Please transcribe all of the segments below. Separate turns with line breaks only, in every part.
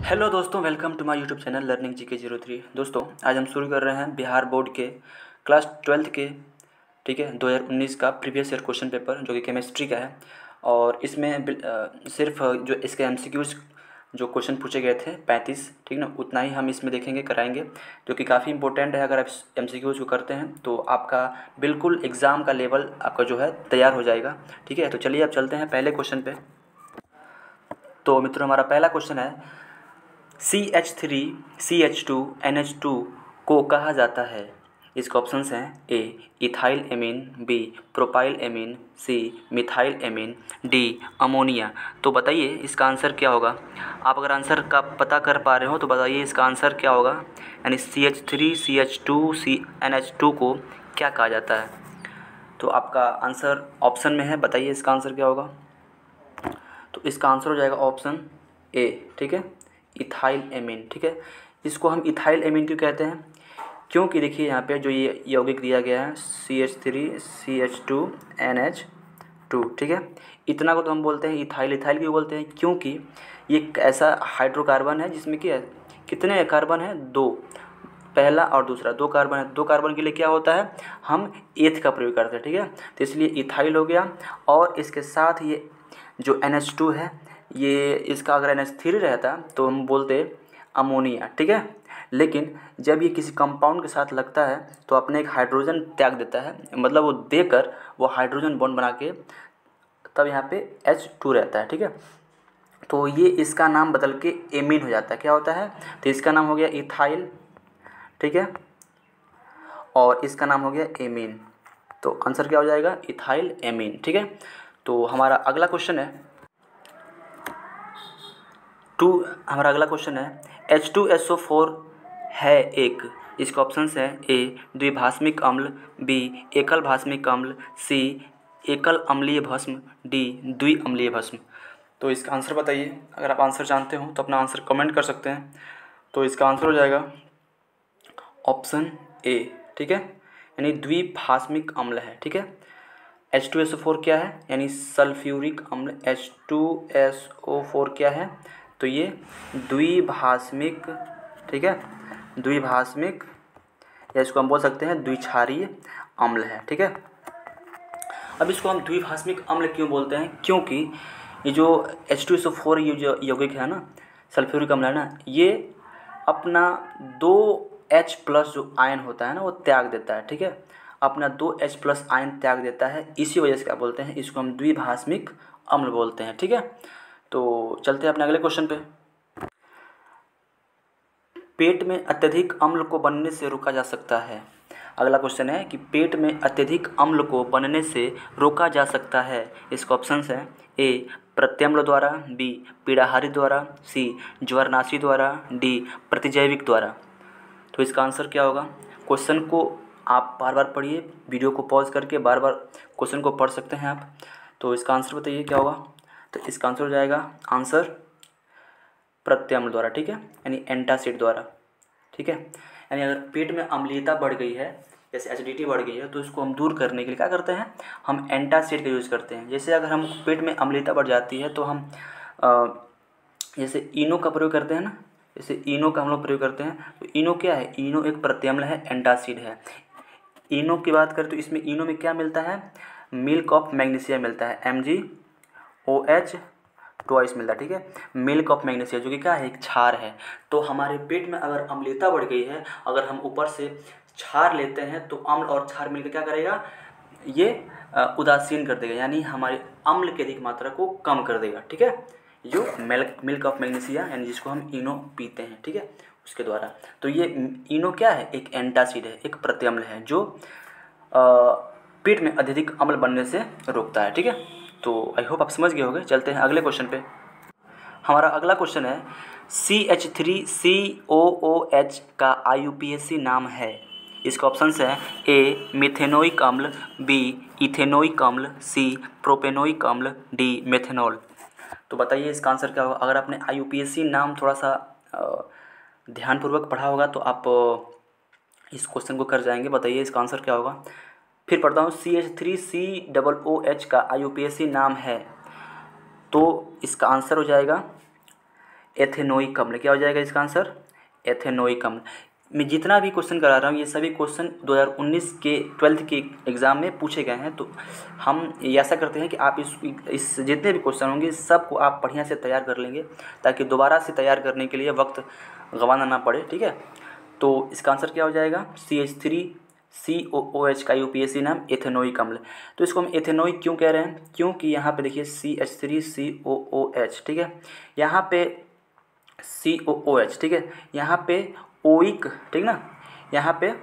Hello दोस्तों, welcome to my YouTube channel learning GK 03। दोस्तों, आज हम शुरू कर रहे हैं बिहार बोर्ड के क्लास 12 के 2019 का प्रीवियस ईयर क्वेश्चन पेपर, जो कि केमिस्ट्री का है। और इसमें सिर्फ जो इसके एमसीक्यूज जो क्वेश्चन पूछे गए थे 35, ठीक ना, उतना ही हम इसमें देखेंगे, कराएंगे, जो कि काफ़ी इंपॉर्टेंट है। अगर आप एमसीक्यूज को करते हैं तो आपका बिल्कुल एग्ज़ाम का लेवल आपका जो है तैयार हो जाएगा। ठीक है, तो चलिए अब चलते हैं पहले क्वेश्चन पे। तो मित्रों, हमारा पहला क्वेश्चन है, CH3CH2NH2 को कहा जाता है। इसके ऑप्शंस हैं a ethyl amine, b propyl amine, c methyl amine, d ammonia. तो बताइए इसका आंसर क्या होगा। आप अगर आंसर का पता कर पा रहे हो तो बताइए इसका आंसर क्या होगा, यानी CH3CH2NH2 को क्या कहा जाता है। तो आपका आंसर ऑप्शन में है, बताइए इसका आंसर क्या होगा। तो इसका आंसर हो जाएगा ऑप्शन ए, ठीक है, इथाइल एमीन। ठीक है, इसको हम इथाइल एमीन क्यों कहते हैं, क्योंकि देखिए यहाँ पे जो ये यौगिक दिया गया है CH3CH2NH2, ठीक है, इतना को तो हम बोलते हैं इथाइल। इथाइल क्यों बोलते हैं, क्योंकि ये एक ऐसा हाइड्रोकार्बन है जिसमें कि कितने कार्बन है, दो, पहला और दूसरा, दो कार्बन है। दो कार्बन के लिए क्या होता है, हम एथ का प्रयोग करते हैं। ठीक है, तो इसलिए इथाइल हो गया। और इसके साथ ये जो NH2 है, ये इसका अगर NH3 रहता तो हम बोलते अमोनिया। ठीक है, लेकिन जब ये किसी कंपाउंड के साथ लगता है तो अपने एक हाइड्रोजन त्याग देता है, मतलब वो देकर वो हाइड्रोजन बॉन्ड बना के तब यहाँ पे H2 रहता है। ठीक है, तो ये इसका नाम बदल के एमीन हो जाता है। क्या होता है, तो इसका नाम हो गया इथाइल, ठीक है, और इसका नाम हो गया एमीन। तो आंसर क्या हो जाएगा, इथाइल एमीन। ठीक है, तो हमारा अगला क्वेश्चन है H2SO4 है एक। इसके ऑप्शंस हैं ए द्विभाषमिक अम्ल, बी एकल भाषमिक अम्ल, सी एकल अम्लीय भस्म, डी द्विअम्लीय भस्म। तो इसका आंसर बताइए। अगर आप आंसर जानते हो तो अपना आंसर कमेंट कर सकते हैं। तो इसका आंसर हो जाएगा ऑप्शन ए, ठीक है, यानी द्विभाषमिक अम्ल है। ठीक है, H2SO4 क्या है, यानी सल्फ्यूरिक अम्ल। H2SO4 क्या है, तो ये द्विभाषमिक, ठीक है, द्विभाषमिक, या इसको हम बोल सकते हैं द्विक्षारीय अम्ल है। ठीक है, अब इसको हम द्विभाषमिक अम्ल क्यों बोलते हैं, क्योंकि ये जो H2SO4 ये जो यौगिक है ना, सल्फ्यूरिक अम्ल है ना, ये अपना 2H+ जो आयन होता है ना, वो त्याग देता है। ठीक है, अपना 2H+ आयन त्याग देता है, इसी वजह से क्या बोलते हैं, इसको हम द्विभाषमिक अम्ल बोलते हैं। ठीक है, तो चलते हैं अपने अगले क्वेश्चन पे। पेट में अत्यधिक अम्ल को बनने से रोका जा सकता है। अगला क्वेश्चन है कि पेट में अत्यधिक अम्ल को बनने से रोका जा सकता है। इसके ऑप्शंस हैं ए प्रत्यम्ल द्वारा, बी पीड़ाहारी द्वारा, सी ज्वरनाशी द्वारा, डी प्रतिजैविक द्वारा। तो इसका आंसर क्या होगा। क्वेश्चन को आप बार बार पढ़िए, वीडियो को पॉज करके बार बार क्वेश्चन को पढ़ सकते हैं आप। तो इसका आंसर बताइए क्या होगा। तो इसका आंसर हो जाएगा आंसर प्रत्यम्ल द्वारा। ठीक है, यानी एंटासिड द्वारा। ठीक है, यानी अगर पेट में अम्लीयता बढ़ गई है, जैसे एसिडिटी बढ़ गई है, तो इसको हम दूर करने के लिए क्या करते हैं, हम एंटासिड का यूज़ करते हैं। जैसे अगर हम पेट में अम्लीयता बढ़ जाती है तो हम जैसे इनो का प्रयोग करते हैं ना, जैसे इनो का हम लोग प्रयोग करते हैं। तो इनो क्या है, इनो एक प्रत्यम्ल है, एंटासिड है। इनो की बात करें तो इसमें इनो में क्या मिलता है, मिल्क ऑफ मैग्नीशिया मिलता है, MgOH ट्वाइस मिलता है। ठीक है, मिल्क ऑफ मैग्नीशिया, जो कि क्या है, एक क्षार है। तो हमारे पेट में अगर अम्लीयता बढ़ गई है, अगर हम ऊपर से क्षार लेते हैं तो अम्ल और क्षार मिलकर क्या करेगा, ये उदासीन कर देगा, यानी हमारे अम्ल की अधिक मात्रा को कम कर देगा। ठीक है, जो मिल्क ऑफ मैग्नीशिया, यानी जिसको हम इनो पीते हैं, ठीक है, उसके द्वारा। तो ये इनो क्या है, एक एंटासिड है, एक प्रत्यम्ल है, जो पेट में अत्यधिक अम्ल बनने से रोकता है। ठीक है, तो आई होप आप समझ गए होंगे। चलते हैं अगले क्वेश्चन पे। हमारा अगला क्वेश्चन है CH3COOH का IUPAC नाम है। इसके ऑप्शंस हैं ए मिथेनोइक अम्ल, बी इथेनोइक अम्ल, सी प्रोपेनोइक अम्ल, डी मेथेनॉल। तो बताइए इसका आंसर क्या होगा। अगर आपने IUPAC नाम थोड़ा सा ध्यानपूर्वक पढ़ा होगा तो आप इस क्वेश्चन को कर जाएंगे। बताइए इसका आंसर क्या होगा। फिर पढ़ता हूँ, CH3COOH का IUPAC नाम है। तो इसका आंसर हो जाएगा एथेनोइक अम्ल। क्या हो जाएगा इसका आंसर? एथेनोइक अम्ल। मैं जितना भी क्वेश्चन करा रहा हूँ ये सभी क्वेश्चन 2019 के 12th के एग्ज़ाम में पूछे गए हैं। तो हम ऐसा करते हैं कि आप इस जितने भी क्वेश्चन होंगे सबको आप बढ़िया से तैयार कर लेंगे, ताकि दोबारा से तैयार करने के लिए वक्त गंवाना ना पड़े। ठीक है, तो इसका आंसर क्या हो जाएगा? CH3COOH का यूपीएससी नाम एथेनोइक अम्ल। तो इसको हम एथेनोइक क्यों कह रहे हैं? क्योंकि यहाँ पे देखिए CH3COOH, ठीक है, यहाँ पे COOH, ठीक है, यहाँ पे ओइक, ठीक ना, यहाँ पे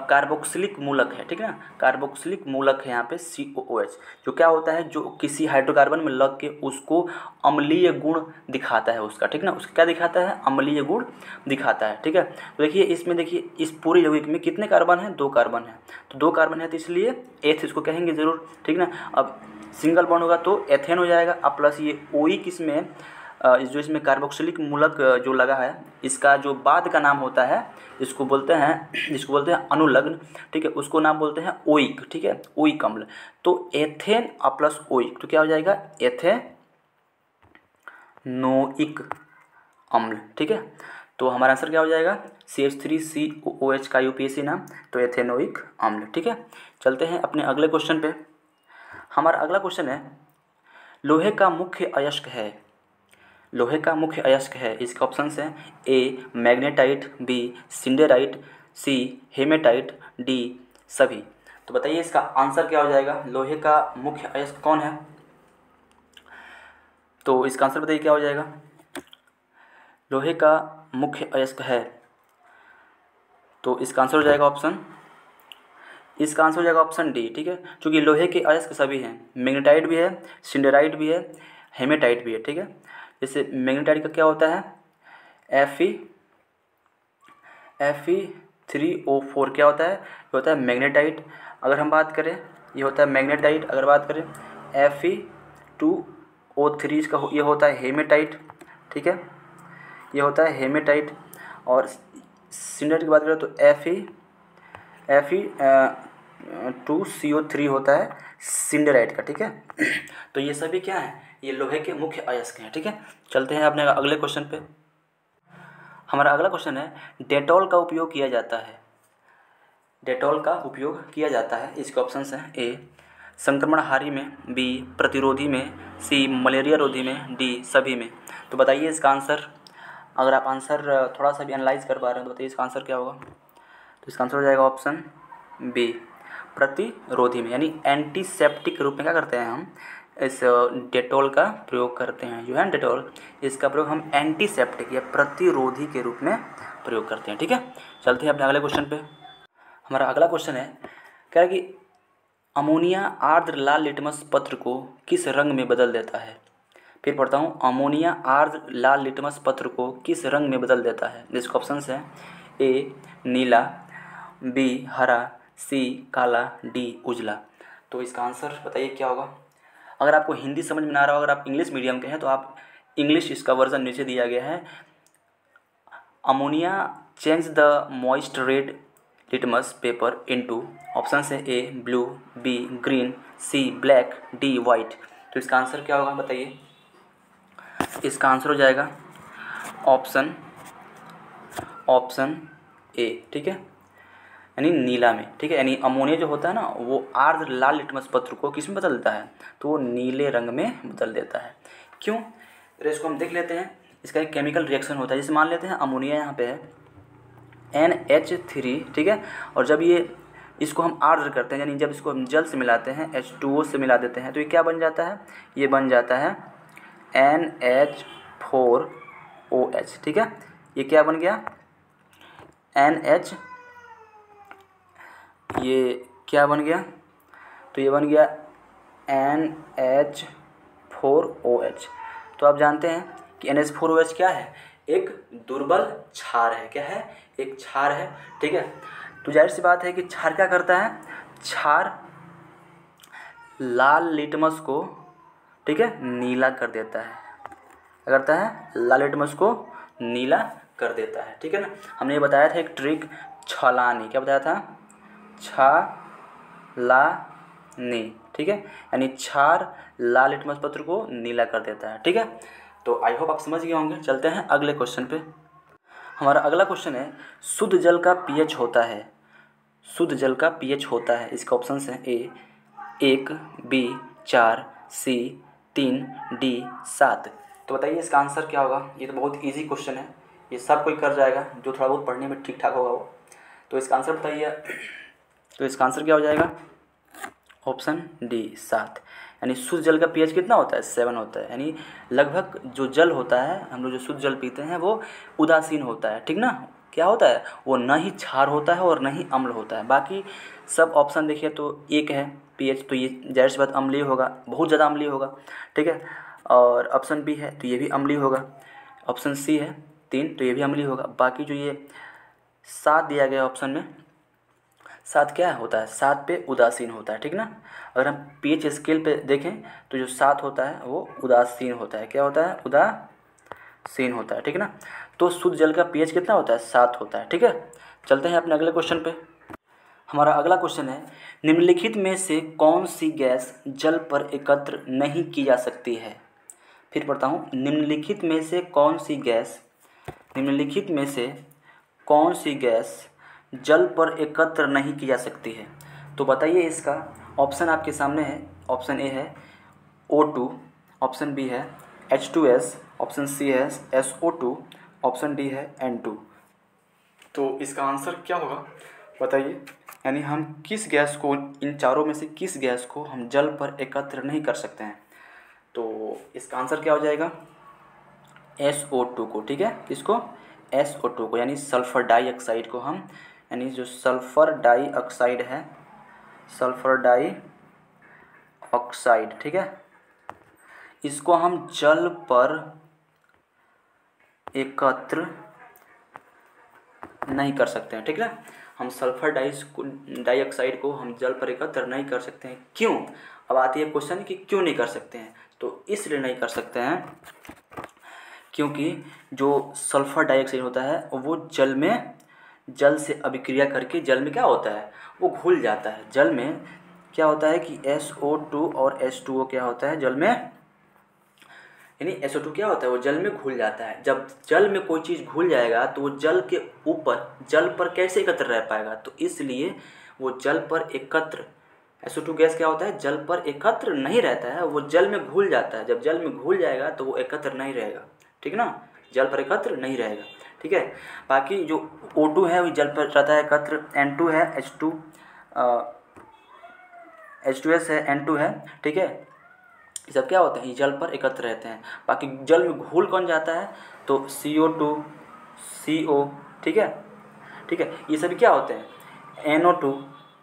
कार्बोक्सिलिक मूलक है, ठीक है ना, कार्बोक्सिलिक मूलक है यहाँ पे COOH, जो क्या होता है, जो किसी हाइड्रोकार्बन में लग के उसको अम्लीय गुण दिखाता है उसका, ठीक ना, उसका क्या दिखाता है? अम्लीय गुण दिखाता है। ठीक है, तो देखिए इसमें, देखिए इस पूरे यौगिक में कितने कार्बन हैं? 2 कार्बन है। तो 2 कार्बन है तो इसलिए एथ इसको कहेंगे ज़रूर, ठीक ना। अब सिंगल बॉन्ड होगा तो एथेन हो जाएगा। अब प्लस ये ओइक इसमें जो इसमें कार्बोक्सिलिक मूलक जो लगा है, इसका जो बाद का नाम होता है जिसको बोलते हैं अनुलग्न, ठीक है, उसको नाम बोलते हैं ओइक, ठीक है, ओइक अम्ल। तो एथेन प्लस ओइक तो क्या हो जाएगा? एथेनोइक अम्ल। ठीक है, तो हमारा आंसर क्या हो जाएगा? CH3COOH का यूपीएससी नाम, तो एथेनोइक अम्ल। ठीक है, चलते हैं अपने अगले क्वेश्चन पे। हमारा अगला क्वेश्चन है, लोहे का मुख्य अयस्क है। लोहे का मुख्य अयस्क है, इसके ऑप्शंस हैं ए मैग्नेटाइट, बी सिंडेराइट, सी हेमेटाइट, डी सभी। तो बताइए इसका आंसर क्या हो जाएगा? लोहे का मुख्य अयस्क कौन है? तो इसका आंसर बताइए क्या हो जाएगा? लोहे का मुख्य अयस्क है, तो इसका आंसर हो जाएगा इसका आंसर हो जाएगा ऑप्शन डी। ठीक है, क्योंकि लोहे के अयस्क सभी हैं, मैग्नेटाइट भी है, सिंडेराइट भी है, हेमेटाइट भी है। ठीक है, जैसे मैग्नेटाइट का क्या होता है? Fe3O4 क्या होता है? ये होता है मैग्नेटाइट। अगर हम बात करें, ये होता है मैग्नेटाइट। अगर बात करें Fe2O3 इसका ये होता है हेमेटाइट। ठीक है, ये होता है हेमेटाइट। और सिंडेराइट की बात करें तो Fe2CO3 होता है सिंडेराइट का। ठीक है, तो ये सभी क्या है? ये लोहे के मुख्य अयस्क हैं। ठीक है, चलते हैं अपने अगले क्वेश्चन पे। हमारा अगला क्वेश्चन है, डेटॉल का उपयोग किया जाता है। डेटॉल का उपयोग किया जाता है, इसके ऑप्शंस हैं ए संक्रमणहारी में, बी प्रतिरोधी में, सी मलेरिया रोधी में, डी सभी में। तो बताइए इसका आंसर। अगर आप आंसर थोड़ा सा भी एनालाइज कर पा रहे हैं तो बताइए इसका आंसर क्या होगा? तो इसका आंसर हो जाएगा ऑप्शन बी प्रतिरोधी में, यानी एंटीसेप्टिक रूप में क्या करते हैं हम? इस डेटॉल का प्रयोग करते हैं। जो है डेटॉल, इसका प्रयोग हम एंटीसेप्टिक या प्रतिरोधी के रूप में प्रयोग करते हैं। ठीक है, चलते हैं अपने अगले क्वेश्चन पे। हमारा अगला क्वेश्चन है, कह रहा है कि अमोनिया आर्द्र लाल लिटमस पत्र को किस रंग में बदल देता है? फिर पढ़ता हूँ, अमोनिया आर्द्र लाल लिटमस पत्र को किस रंग में बदल देता है? जिसके ऑप्शंस हैं ए नीला, बी हरा, सी काला, डी उजला। तो इसका आंसर बताइए क्या होगा? अगर आपको हिंदी समझ में ना आ रहा हो, अगर आप इंग्लिश मीडियम के हैं तो आप इंग्लिश, इसका वर्जन नीचे दिया गया है। Ammonia change the moist red litmus paper into, option है ए blue, be green, C black, D white. तो इसका आंसर क्या होगा बताइए? इसका आंसर हो जाएगा ऑप्शन ए। ठीक है, यानी नीला में। ठीक है, यानी अमोनिया जो होता है ना, वो आर्द्र लाल लिटमस पत्र को किस में बदल देता है? तो वो नीले रंग में बदल देता है। क्यों? तो इसको हम देख लेते हैं। इसका एक केमिकल रिएक्शन होता है। जैसे मान लेते हैं अमोनिया यहाँ पे है NH3, ठीक है, और जब ये इसको हम आर्द्र करते हैं, यानी जब इसको हम जल से मिलाते हैं, H2O से मिला देते हैं, तो ये क्या बन जाता है? ये बन जाता है NH4OH। ठीक है, ये क्या बन गया? ये क्या बन गया? तो ये बन गया NH4OH। तो आप जानते हैं कि NH4OH क्या है? एक दुर्बल क्षार है। क्या है? एक क्षार है। ठीक है, तो जाहिर सी बात है कि क्षार क्या करता है? क्षार लाल लिटमस को, ठीक है, नीला कर देता है। क्या करता है? लाल लिटमस को नीला कर देता है। ठीक है ना, हमने ये बताया था एक ट्रिक, छलानी। क्या बताया था? छलानी। ठीक है, यानी क्षार लाल लिटमस पत्र को नीला कर देता है। ठीक है, तो आई होप आप समझ गए होंगे। चलते हैं अगले क्वेश्चन पे। हमारा अगला क्वेश्चन है, शुद्ध जल का पीएच होता है, शुद्ध जल का पीएच होता है। इसका ऑप्शन है ए 1, बी 4, सी 3, डी 7। तो बताइए इसका आंसर क्या होगा। ये तो बहुत इजी क्वेश्चन है, ये सब कोई कर जाएगा जो थोड़ा बहुत पढ़ने में ठीक ठाक होगा वो। तो इसका आंसर बताइए। तो इसका आंसर क्या हो जाएगा, ऑप्शन डी 7। यानी शुद्ध जल का पीएच कितना होता है, 7 होता है। यानी लगभग जो जल होता है, हम लोग जो शुद्ध जल पीते हैं वो उदासीन होता है, ठीक ना। क्या होता है, वो न ही क्षार होता है और न ही अम्ल होता है। बाकी सब ऑप्शन देखिए तो एक है पीएच, तो ये जाहिर सी बात अम्लीय होगा, बहुत ज़्यादा अम्लीय होगा, ठीक है। और ऑप्शन बी है तो ये भी अम्लीय होगा। ऑप्शन सी है 3, तो ये भी अम्लीय होगा। बाकी जो ये 7 दिया गया ऑप्शन में, 7 क्या होता है, 7 पे उदासीन होता है, ठीक ना। अगर हम पीएच स्केल पे देखें तो जो 7 होता है वो उदासीन होता है। क्या होता है, उदासीन होता है, ठीक ना। तो शुद्ध जल का पीएच कितना होता है, 7 होता है, ठीक है। चलते हैं अपने अगले क्वेश्चन पे। हमारा अगला क्वेश्चन है, निम्नलिखित में से कौन सी गैस जल पर एकत्र नहीं की जा सकती है। फिर पढ़ता हूँ, निम्नलिखित में से कौन सी गैस, निम्नलिखित में से कौन सी गैस जल पर एकत्र नहीं की जा सकती है। तो बताइए इसका ऑप्शन आपके सामने है। ऑप्शन ए है O2, ऑप्शन बी है H2S, ऑप्शन सी है SO2, ऑप्शन डी है N2। तो इसका आंसर क्या होगा बताइए। यानी हम किस गैस को, इन चारों में से किस गैस को हम जल पर एकत्र नहीं कर सकते हैं। तो इसका आंसर क्या हो जाएगा, SO2 को, ठीक है। किसको, SO2 को, यानी सल्फर डाइऑक्साइड को हम, यानी जो सल्फर डाइऑक्साइड है, सल्फर डाइऑक्साइड, ठीक है, इसको हम जल पर एकत्र नहीं कर सकते हैं, ठीक है। हम सल्फर डाइऑक्साइड को हम जल पर एकत्र नहीं कर सकते हैं। क्यों, अब आती है क्वेश्चन कि क्यों नहीं कर सकते हैं। तो इसलिए नहीं कर सकते हैं क्योंकि जो सल्फर डाइऑक्साइड होता है वो जल से अभिक्रिया करके जल में क्या होता है, वो घुल जाता है। जल में क्या होता है कि SO2 और H2O क्या होता है जल में, यानी SO2 क्या होता है, वो जल में घुल जाता है। जब जल में कोई चीज़ घुल जाएगा तो वो जल के ऊपर, जल पर कैसे एकत्र रह पाएगा। तो इसलिए वो जल पर एकत्र, SO2 गैस क्या होता है, जल पर एकत्र नहीं रहता है, वो जल में घुल जाता है। जब जल में घुल जाएगा तो वो एकत्र नहीं रहेगा, ठीक ना, जल पर एकत्र नहीं रहेगा, ठीक है। बाकी जो O2 है वो जल पर रहता है एकत्र, N2 है H2S है, N2 है, ठीक है। ये सब क्या होते हैं, ये जल पर एकत्र रहते हैं। बाकी जल में घुल कौन जाता है, तो CO2, CO, ठीक है, ठीक है, ये सभी क्या होते हैं, NO2,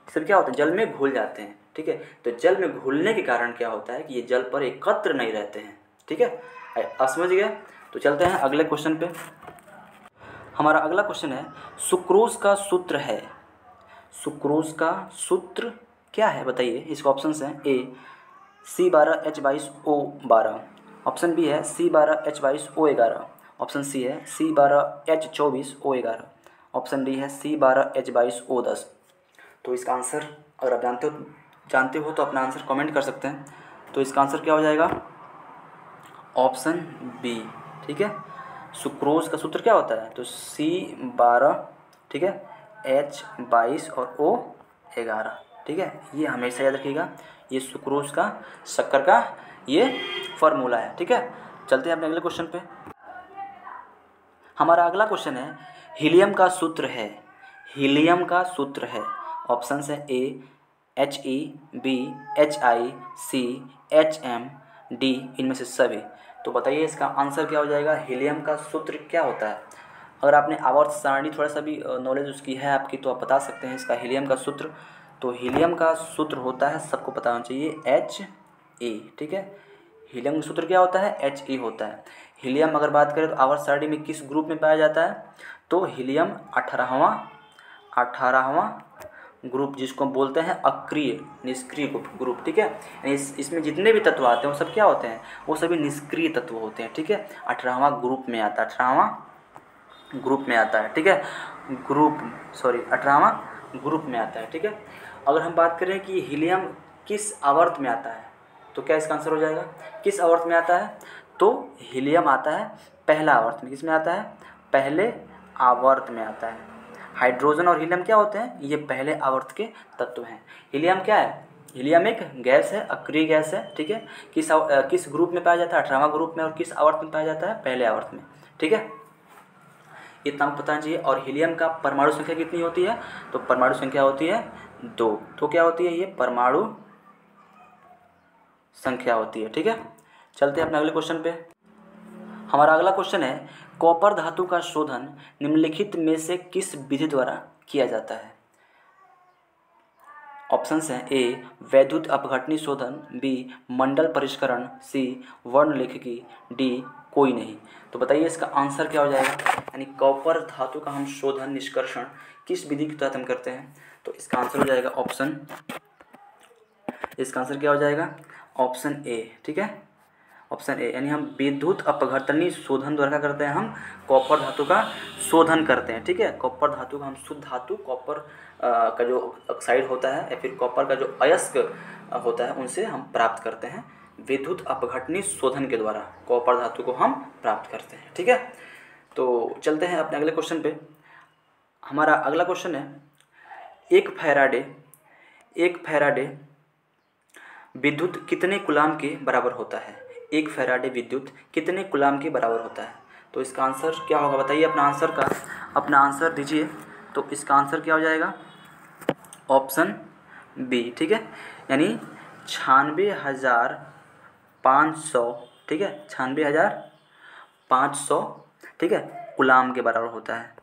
सब क्या होते हैं, जल में घुल जाते हैं, ठीक है। तो जल में घुलने के कारण क्या होता है कि ये जल पर एकत्र नहीं रहते हैं, ठीक है। आप समझ गए। तो चलते हैं अगले क्वेश्चन पे। हमारा अगला क्वेश्चन है, सुक्रोज का सूत्र है, सुक्रोज का सूत्र क्या है बताइए। इसके ऑप्शंस हैं, ए C12H22O12, ऑप्शन बी है C12H22O11, ऑप्शन सी है C12H24O11, ऑप्शन डी है C12H22O10। तो इसका आंसर अगर आप जानते हो तो अपना आंसर कमेंट कर सकते हैं। तो इसका आंसर क्या हो जाएगा, ऑप्शन बी, ठीक है। सुक्रोज का सूत्र क्या होता है, तो C12, ठीक है, H22 और O11, ठीक है। ये हमेशा याद रखिएगा, ये सुक्रोज का, शक्कर का ये फार्मूला है, ठीक है। चलते हैं अपने अगले क्वेश्चन पे। हमारा अगला क्वेश्चन है, हीलियम का सूत्र है, हीलियम का सूत्र है। ऑप्शन है A He, B Hi, C Hm, D इनमें से सभी। तो बताइए इसका आंसर क्या हो जाएगा, हीलियम का सूत्र क्या होता है। अगर आपने आवर्त सारणी थोड़ा सा भी नॉलेज उसकी है आपकी तो आप बता सकते हैं इसका हीलियम का सूत्र। तो हीलियम का सूत्र होता है, सबको पता होना चाहिए, He, ठीक है। हीलियम का सूत्र क्या होता है, He होता है। हीलियम अगर बात करें तो आवर्त सारणी में किस ग्रुप में पाया जाता है, तो हीलियम 18वां ग्रुप, जिसको बोलते हैं अक्रिय निष्क्रिय ग्रुप, ठीक है। इसमें जितने भी तत्व आते हैं वो सब क्या होते हैं, वो सभी निष्क्रिय तत्व होते हैं, ठीक है। 18वां ग्रुप में आता है, 18वां ग्रुप में आता है, ठीक है। 18वां ग्रुप में आता है, ठीक है। अगर हम बात करें कि हीलियम किस आवर्त में आता है, तो क्या इसका आंसर हो जाएगा, किस आवर्त में आता है, तो हीलियम आता है पहला आवर्त में। किस में आता है? पहले आवर्त में आता है। हाइड्रोजन और हीलियम क्या होते हैं? ये पहले आवर्त के तत्व हैं। हीलियम क्या है? हीलियम एक गैस है, अक्रिय गैस है, ठीक है। किस ग्रुप में पाया जाता है? 18वां ग्रुप में। और किस आवर्त में पाया जाता है? पहले आवर्त में, ठीक है। इतना पता चाहिए। और हीलियम का परमाणु संख्या कितनी होती है? तो परमाणु संख्या होती है 2। तो क्या होती है? ये परमाणु संख्या होती है, ठीक है। चलते हैं अपने अगले क्वेश्चन पे। हमारा अगला क्वेश्चन है, कॉपर धातु का शोधन निम्नलिखित में से किस विधि द्वारा किया जाता है? ऑप्शंस हैं, ए वैद्युत अपघटनी शोधन, बी मंडल परिष्करण, सी वर्णलेखिकी, डी कोई नहीं। तो बताइए इसका आंसर क्या हो जाएगा? यानी कॉपर धातु का हम शोधन निष्कर्षण किस विधि के तहत हम करते हैं? तो इसका आंसर हो जाएगा इसका आंसर क्या हो जाएगा? ऑप्शन ए, ठीक है। ऑप्शन ए, यानी हम विद्युत अपघटनी शोधन द्वारा क्या करते हैं? हम कॉपर धातु का शोधन करते हैं, ठीक है। कॉपर धातु का हम शुद्ध धातु कॉपर का जो ऑक्साइड होता है या फिर कॉपर का जो अयस्क होता है उनसे हम प्राप्त करते हैं। विद्युत अपघटनी शोधन के द्वारा कॉपर धातु को हम प्राप्त करते हैं, ठीक है। तो चलते हैं अपने अगले क्वेश्चन पे। हमारा अगला क्वेश्चन है, एक फैराडे विद्युत कितने कूलाम के बराबर होता है? एक फैराडे विद्युत कितने कूलाम के बराबर होता है? तो इसका आंसर क्या होगा? बताइए अपना आंसर दीजिए। तो इसका आंसर क्या हो जाएगा? ऑप्शन बी, ठीक है। यानी 96,500, ठीक है, 96,500, ठीक है, कूलाम के बराबर होता है।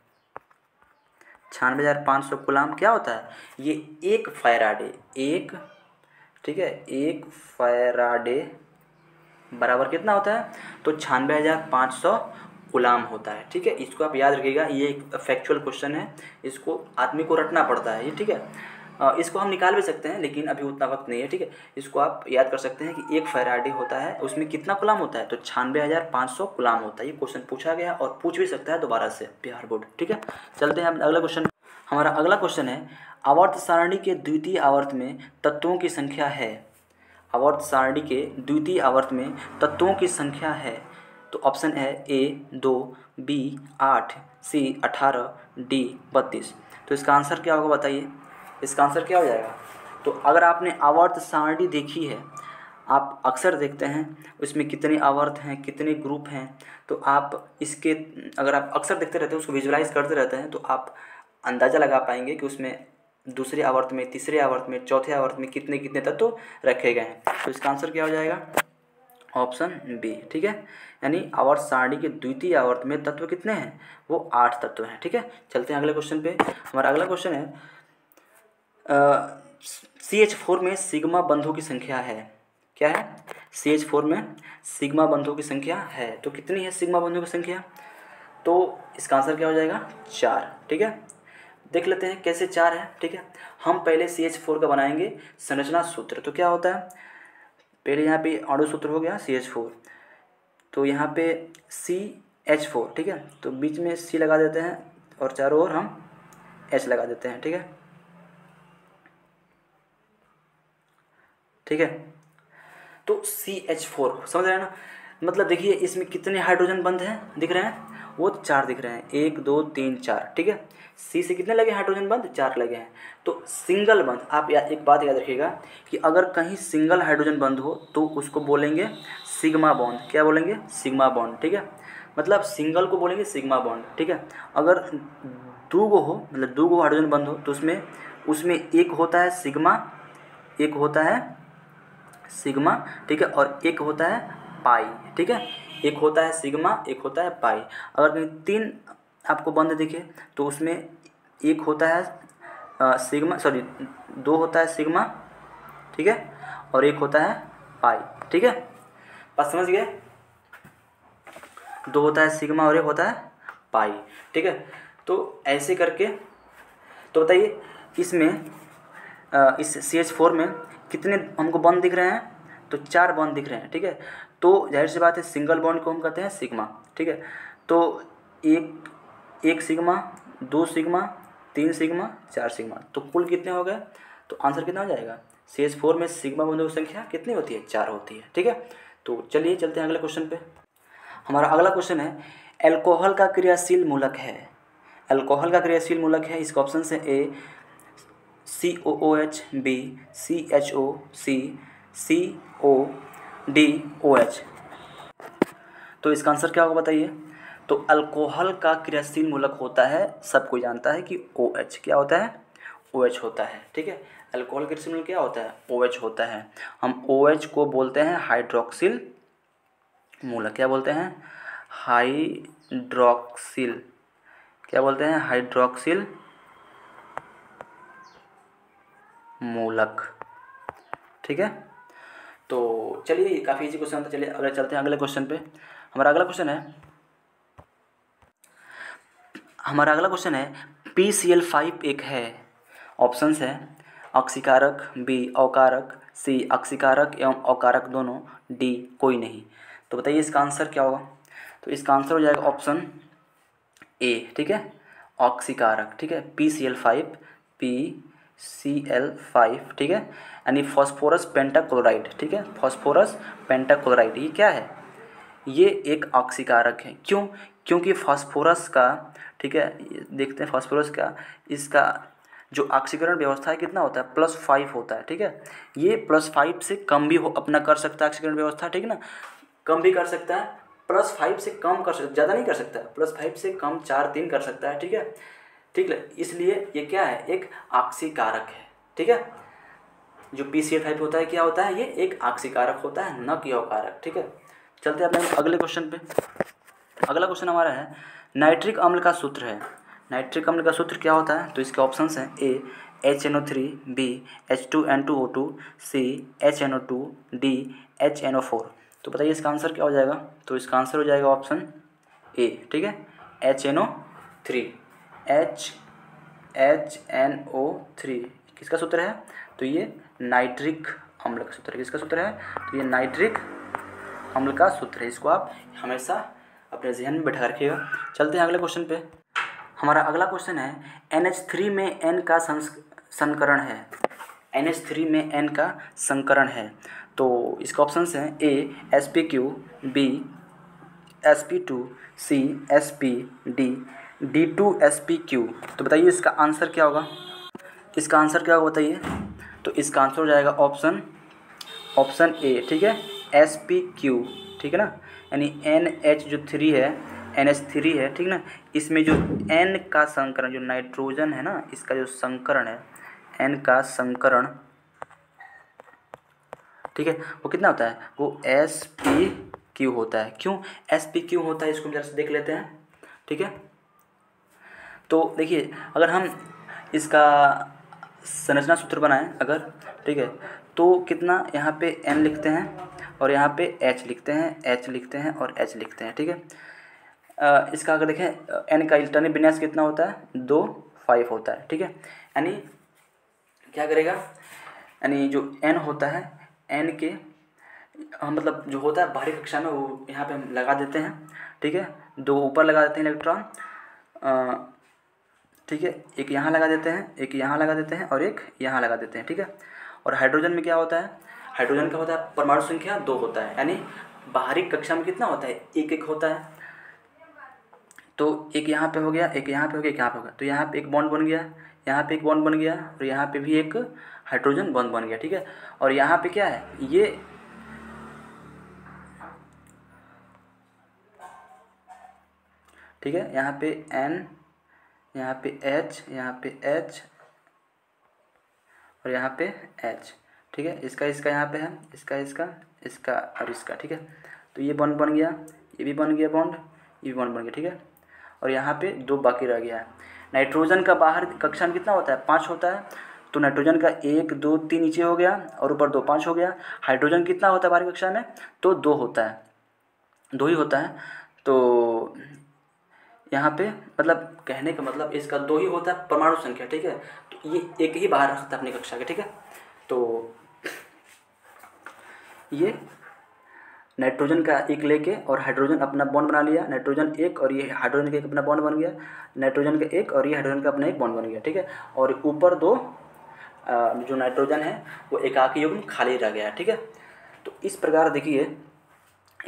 96,500 कूलाम क्या होता है? ये एक फैराडे, ठीक है, एक फैराडे बराबर कितना होता है? तो 96,500 कूलाम होता है, ठीक है। इसको आप याद रखिएगा, ये एक फैक्चुअल क्वेश्चन है, इसको आदमी को रटना पड़ता है ये, ठीक है। इसको हम निकाल भी सकते हैं लेकिन अभी उतना वक्त नहीं है, ठीक है। इसको आप याद कर सकते हैं कि एक फैराडे होता है, उसमें कितना कूलाम होता है? तो 96,500 कूलाम होता है। ये क्वेश्चन पूछा गया और पूछ भी सकता है दोबारा से बिहार बोर्ड, ठीक है। चलते हैं अगला क्वेश्चन। हमारा अगला क्वेश्चन है, आवर्त सारणी के द्वितीय आवर्त में तत्वों की संख्या है। आवर्त सारणी के द्वितीय आवर्त में तत्वों की संख्या है। तो ऑप्शन है, ए 2, बी 8, सी 18, डी 32। तो इसका आंसर क्या होगा? बताइए इसका आंसर क्या हो जाएगा? तो अगर आपने आवर्त सारणी देखी है, आप अक्सर देखते हैं उसमें कितने आवर्त हैं, कितने ग्रुप हैं, तो आप इसके अगर आप अक्सर देखते रहते हैं, उसको विजुलाइज करते रहते हैं, तो आप अंदाज़ा लगा पाएंगे कि उसमें दूसरे आवर्त में, तीसरे आवर्त में, चौथे आवर्त में कितने कितने तत्व रखे गए हैं। तो इसका आंसर क्या हो जाएगा? ऑप्शन बी, ठीक है। यानी आवर्त सारणी के द्वितीय आवर्त में तत्व कितने हैं? वो 8 तत्व हैं, ठीक है। चलते हैं अगले क्वेश्चन पे। हमारा अगला क्वेश्चन है, CH4 में सिग्मा बंधों की संख्या है। क्या है? CH4 में सिग्मा बंधों की संख्या है। तो कितनी है सिग्मा बंधों की संख्या? तो इसका आंसर क्या हो जाएगा? 4, ठीक है। देख लेते हैं कैसे 4 है, ठीक है। हम पहले CH4 का बनाएंगे संरचना सूत्र। तो क्या होता है? पहले यहाँ पे अणु सूत्र हो गया CH4, तो यहाँ पे CH4, ठीक है। तो बीच में C लगा देते हैं और चारों ओर हम H लगा देते हैं, ठीक है, ठीक है। तो CH4 समझ रहे हैं ना? मतलब देखिए इसमें कितने हाइड्रोजन बंध हैं दिख रहे हैं? वो 4 दिख रहे हैं, 1 2 3 4, ठीक है। सी से कितने लगे हाइड्रोजन बंध? 4 लगे हैं। तो सिंगल बंध, आप एक बात याद रखिएगा कि अगर कहीं सिंगल हाइड्रोजन बंध हो तो उसको बोलेंगे सिग्मा बॉन्ड। क्या बोलेंगे? सिग्मा बॉन्ड, ठीक है। मतलब सिंगल को बोलेंगे सिग्मा बॉन्ड, ठीक है। अगर दो गो हो, मतलब 2 गो हाइड्रोजन बंध हो, तो उसमें एक होता है सिग्मा, एक होता है सिग्मा, ठीक है, और एक होता है पाई, ठीक है। एक होता है सिग्मा, एक होता है पाई। अगर कहीं 3 आपको बंध दिखे तो उसमें एक होता है सिग्मा, सॉरी 2 होता है सिग्मा, ठीक है, और एक होता है पाई, ठीक है। बात समझ गए? 2 होता है सिग्मा और एक होता है पाई, ठीक है। तो ऐसे करके, तो बताइए इसमें इस CH4 में कितने हमको बॉन्ड दिख रहे हैं? तो 4 बॉन्ड दिख रहे हैं, ठीक है। तो जाहिर सी बात है सिंगल बॉन्ड को हम कहते हैं सिग्मा, ठीक है। तो एक सिग्मा, 2 सिग्मा, 3 सिग्मा, 4 सिग्मा, तो कुल कितने हो गए? तो आंसर कितना हो जाएगा? CH4 में सिग्मा बॉन्डों की संख्या कितनी होती है? 4 होती है, ठीक है। तो चलिए चलते हैं अगले क्वेश्चन पे। हमारा अगला क्वेश्चन है अल्कोहल का क्रियाशील मूलक है। अल्कोहल का क्रियाशील मूलक है, इसका ऑप्शन है ए COOH, बी CHO, सी CODOH। तो इसका आंसर क्या होगा बताइए। तो अल्कोहल का क्रियाशील मूलक होता है, सब कोई जानता है कि OH क्या होता है, OH होता है। ठीक है, अल्कोहल का क्रियाशील मूलक क्या होता है, OH होता है। हम OH को बोलते हैं हाइड्रोक्सिल मूलक। क्या बोलते हैं, हाइड्रोक्सिल, क्या बोलते हैं, हाइड्रोक्सिल मूलक। ठीक है, तो चलिए काफ़ी इजी क्वेश्चन था। चलिए अगले चलते हैं अगले क्वेश्चन पे। हमारा अगला क्वेश्चन है PCl5 एक है। ऑप्शंस है ऑक्सीकारक, बी अवकारक, सी ऑक्सीकारक एवं अवकारक दोनों, डी कोई नहीं। तो बताइए इसका आंसर क्या होगा। तो इसका आंसर हो जाएगा ऑप्शन ए। ठीक है, ऑक्सीकारक। ठीक है, PCl5, PCl5। ठीक है, यानी फॉस्फोरस पेंटाक्लोराइड। ठीक है, फॉस्फोरस पेंटाक्लोराइड ये क्या है, ये एक ऑक्सीकारक है। क्यों, क्योंकि फास्फोरस का, ठीक है, देखते हैं फास्फोरस का, इसका जो ऑक्सीकरण व्यवस्था है कितना होता है, +5 होता है। ठीक है, ये +5 से कम भी हो अपना कर सकता है ऑक्सीकरण व्यवस्था। ठीक है ना, कम भी कर सकता है, +5 से कम कर सकता, ज़्यादा नहीं कर सकता, +5 से कम 4-3 कर सकता है। ठीक है, ठीक है, इसलिए ये क्या है, एक ऑक्सीकारक है। ठीक है, जो PCl5 होता है क्या होता है, ये एक ऑक्सीकारक होता है, न कि अवकारक। ठीक है, चलते हैं अपने अगले क्वेश्चन पे। अगला क्वेश्चन हमारा है नाइट्रिक अम्ल का सूत्र है। नाइट्रिक अम्ल का सूत्र क्या होता है। तो इसके ऑप्शंस हैं ए HNO3, बी H2N2O2, सी HNO2, डी HNO4। तो बताइए इसका आंसर क्या हो जाएगा। तो इसका आंसर हो जाएगा ऑप्शन ए। ठीक है, HNO3, HNO3 किसका सूत्र है। तो ये नाइट्रिक अम्ल का सूत्र है। किसका सूत्र है, तो ये नाइट्रिक अम्ल का सूत्र है। इसको आप हमेशा अपने जहन में बैठा रखिएगा। चलते हैं अगले क्वेश्चन पे। हमारा अगला क्वेश्चन है NH3 में N का संकरण है। NH3 में N का संकरण है। तो इसका ऑप्शंस हैं ए sp3, बी sp2, सी sp, डी D2sp3। तो बताइए इसका आंसर क्या होगा। इसका आंसर क्या होगा बताइए। तो इसका आंसर हो जाएगा ऑप्शन ए। ठीक है, sp3। ठीक है ना, यानी NH जो 3 है, NH3 है। ठीक ना, इसमें जो N का संकरण, जो नाइट्रोजन है ना, इसका जो संकरण है, N का संकरण, ठीक है, वो कितना होता है, वो sp3 होता है। क्यों sp3 होता है, इसको हम जरा से देख लेते हैं। ठीक है, तो देखिए अगर हम इसका संरचना सूत्र बनाएं अगर, ठीक है, तो कितना यहाँ पे N लिखते हैं और यहाँ पे H लिखते हैं, H लिखते हैं और H लिखते हैं। ठीक है, इसका अगर देखें N का इलेक्ट्रॉनिक विन्यास कितना होता है, 2 5 होता है। ठीक है, यानी क्या करेगा, यानी जो N होता है, N के मतलब जो होता है बाहरी कक्षा में, वो यहाँ पे हम लगा देते हैं। ठीक है, 2 ऊपर लगा देते हैं इलेक्ट्रॉन। ठीक है, एक यहाँ लगा देते हैं, एक यहाँ लगा देते हैं और एक यहाँ लगा देते हैं। ठीक है, और हाइड्रोजन में क्या होता है, हाइड्रोजन का होता है परमाणु संख्या 2 होता है, यानी बाहरी कक्षा में कितना होता है, 1-1 होता है। तो एक यहाँ पे हो गया, एक यहाँ पे हो गया, एक यहाँ पे हो गया। तो यहाँ पे एक बॉन्ड बन गया, यहाँ पे एक बॉन्ड बन गया और यहाँ पे भी एक हाइड्रोजन बॉन्ड बन गया। ठीक है, और यहाँ पे क्या है, ये ठीक है, यहाँ पे N, यहाँ पे H, यहाँ पे H और यहाँ पे H। ठीक है, इसका यहाँ पे है, इसका और इसका। ठीक है, तो ये बॉन्ड बन गया, ये भी बन गया बॉन्ड, ये भी बॉन्ड बन गया। ठीक है, और यहाँ पे 2 बाकी रह गया है। नाइट्रोजन का बाहर कक्षा में कितना होता है, 5 होता है। तो नाइट्रोजन का 1 2 3 नीचे हो गया और ऊपर 2 5 हो गया। हाइड्रोजन कितना होता है बाहरी कक्षा में, तो 2 होता है, 2 ही होता है। तो यहाँ पे मतलब कहने का मतलब इसका 2 ही होता है परमाणु संख्या। ठीक है, तो ये एक ही बाहर रखता है अपनी कक्षा के। ठीक है, तो ये नाइट्रोजन का 1 लेके और हाइड्रोजन अपना बॉन्ड बना लिया, नाइट्रोजन 1 और ये हाइड्रोजन का 1 अपना बॉन्ड बन गया, नाइट्रोजन का 1 और ये हाइड्रोजन का अपना 1 बॉन्ड बन गया। ठीक है, और ऊपर 2 जो नाइट्रोजन है वो एकाकी युग्म खाली रह गया है। ठीक है, तो इस प्रकार देखिए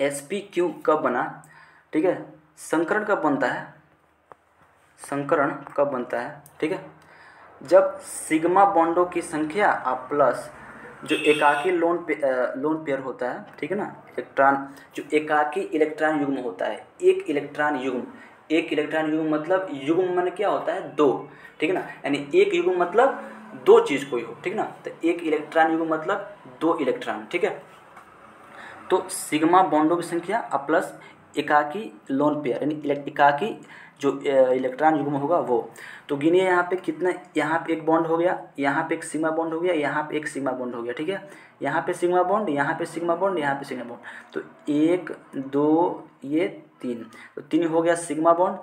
sp3 कब बना, ठीक है, संकरण कब बनता है, संकरण कब बनता है, ठीक है, जब सिग्मा बॉन्डों की संख्या प्लस जो एकाकी लोन पेयर होता है, ठीक है ना, इलेक्ट्रॉन, जो एकाकी इलेक्ट्रॉन युग्म होता है, एक इलेक्ट्रॉन युग्म मतलब युग्म माने क्या होता है, दो, ठीक है ना, यानी एक युग्म मतलब दो चीज़ कोई हो, ठीक है ना, तो एक इलेक्ट्रॉन युग्म मतलब दो इलेक्ट्रॉन, ठीक है। तो सिग्मा बॉन्डों की संख्या प्लस एकाकी लोन पेयर यानी एकाकी जो इलेक्ट्रॉन युग्म होगा वो। तो गिनिए यहाँ पे कितना, यहाँ पे एक बॉन्ड हो गया, यहाँ पे एक सिग्मा बॉन्ड हो गया, यहाँ पे एक सिग्मा बॉन्ड हो गया, ठीक है, यहाँ पे सिग्मा बॉन्ड, यहाँ पे सिग्मा बॉन्ड, यहाँ पे सिग्मा बॉन्ड, तो एक दो ये तीन, तो तीन हो गया सिग्मा बॉन्ड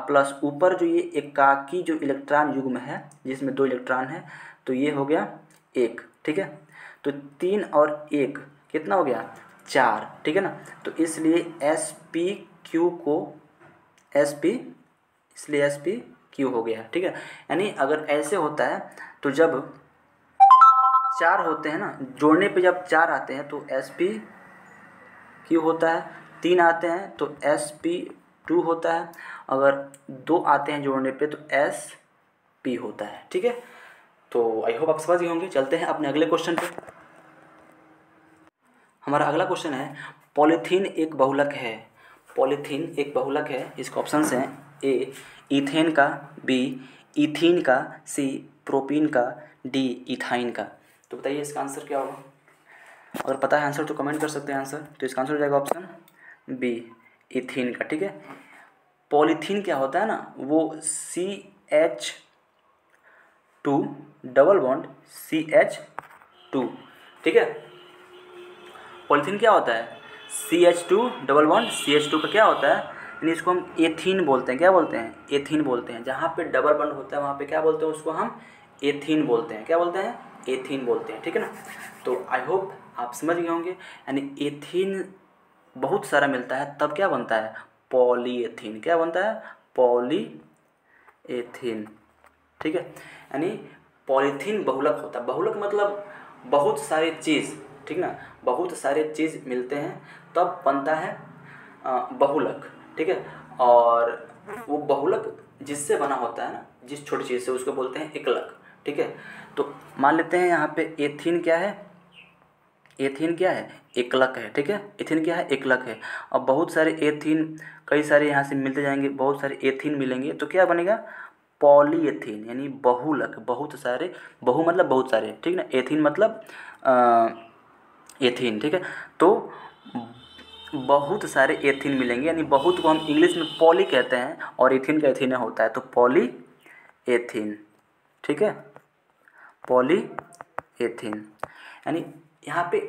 प्लस ऊपर जो ये एकाकी जो इलेक्ट्रॉन युग्म है जिसमें दो इलेक्ट्रॉन है, तो ये हो गया एक, ठीक है, तो तीन और एक कितना हो गया, चार, ठीक है ना, तो इसलिए sp3 को इसलिए sp3 हो गया, ठीक है। यानी अगर ऐसे होता है तो जब चार होते हैं ना, जोड़ने पे जब चार आते हैं तो sp3 होता है, तीन आते हैं तो sp2 होता है, अगर दो आते हैं जोड़ने पे तो sp होता है, ठीक है। तो आई होप आप समझ गए होंगे। चलते हैं अपने अगले क्वेश्चन पे। हमारा अगला क्वेश्चन है, पॉलीथीन एक बहुलक है, पॉलीथीन एक बहुलक है, इसके ऑप्शंस हैं, ए इथेन का, बी इथीन का, सी प्रोपीन का, डी इथाइन का। तो बताइए इसका आंसर क्या होगा। अगर पता है आंसर तो कमेंट कर सकते हैं आंसर। तो इसका आंसर हो जाएगा ऑप्शन बी इथीन का, ठीक है। पॉलीथीन क्या होता है ना, वो CH2 डबल बॉन्ड CH2, ठीक है। पॉलीथीन क्या होता है, CH2 डबल बॉन्ड CH2 का क्या होता है, यानी इसको हम एथीन बोलते हैं, क्या बोलते हैं, एथीन बोलते हैं। जहाँ पे डबल बॉन्ड होता है वहाँ पे क्या बोलते हैं, उसको हम एथीन बोलते हैं, क्या बोलते हैं, एथीन बोलते हैं, ठीक है ना। तो आई होप आप समझ गए होंगे। यानी एथीन बहुत सारा मिलता है तब क्या बनता है, पॉलीएथीन, क्या बनता है, पॉलीएथीन, ठीक है। यानी पॉलीथीन बहुलक होता है, बहुलक मतलब बहुत सारे चीज़, ठीक ना, बहुत सारे चीज़ मिलते हैं तब बनता है बहुलक, ठीक है। और वो बहुलक जिससे बना होता है ना, जिस छोटी चीज़ से, उसको बोलते हैं एकलक, ठीक है। तो मान लेते हैं यहाँ पे एथीन क्या है, एथीन क्या है, एकलक है, ठीक है। एथीन क्या है, एकलक है। अब बहुत सारे एथीन कई सारे यहाँ से मिलते जाएंगे, बहुत सारे एथीन मिलेंगे तो क्या बनेगा, पॉलीएथीन, यानी बहुलक, बहुत सारे, बहु मतलब बहुत सारे, ठीक ना, एथीन मतलब एथीन, ठीक है। तो बहुत सारे एथीन मिलेंगे, यानी बहुत को हम इंग्लिश में पॉली कहते हैं और एथीन का एथीन होता है, तो पॉली एथीन, ठीक है, पॉली एथीन। यानी यहाँ पे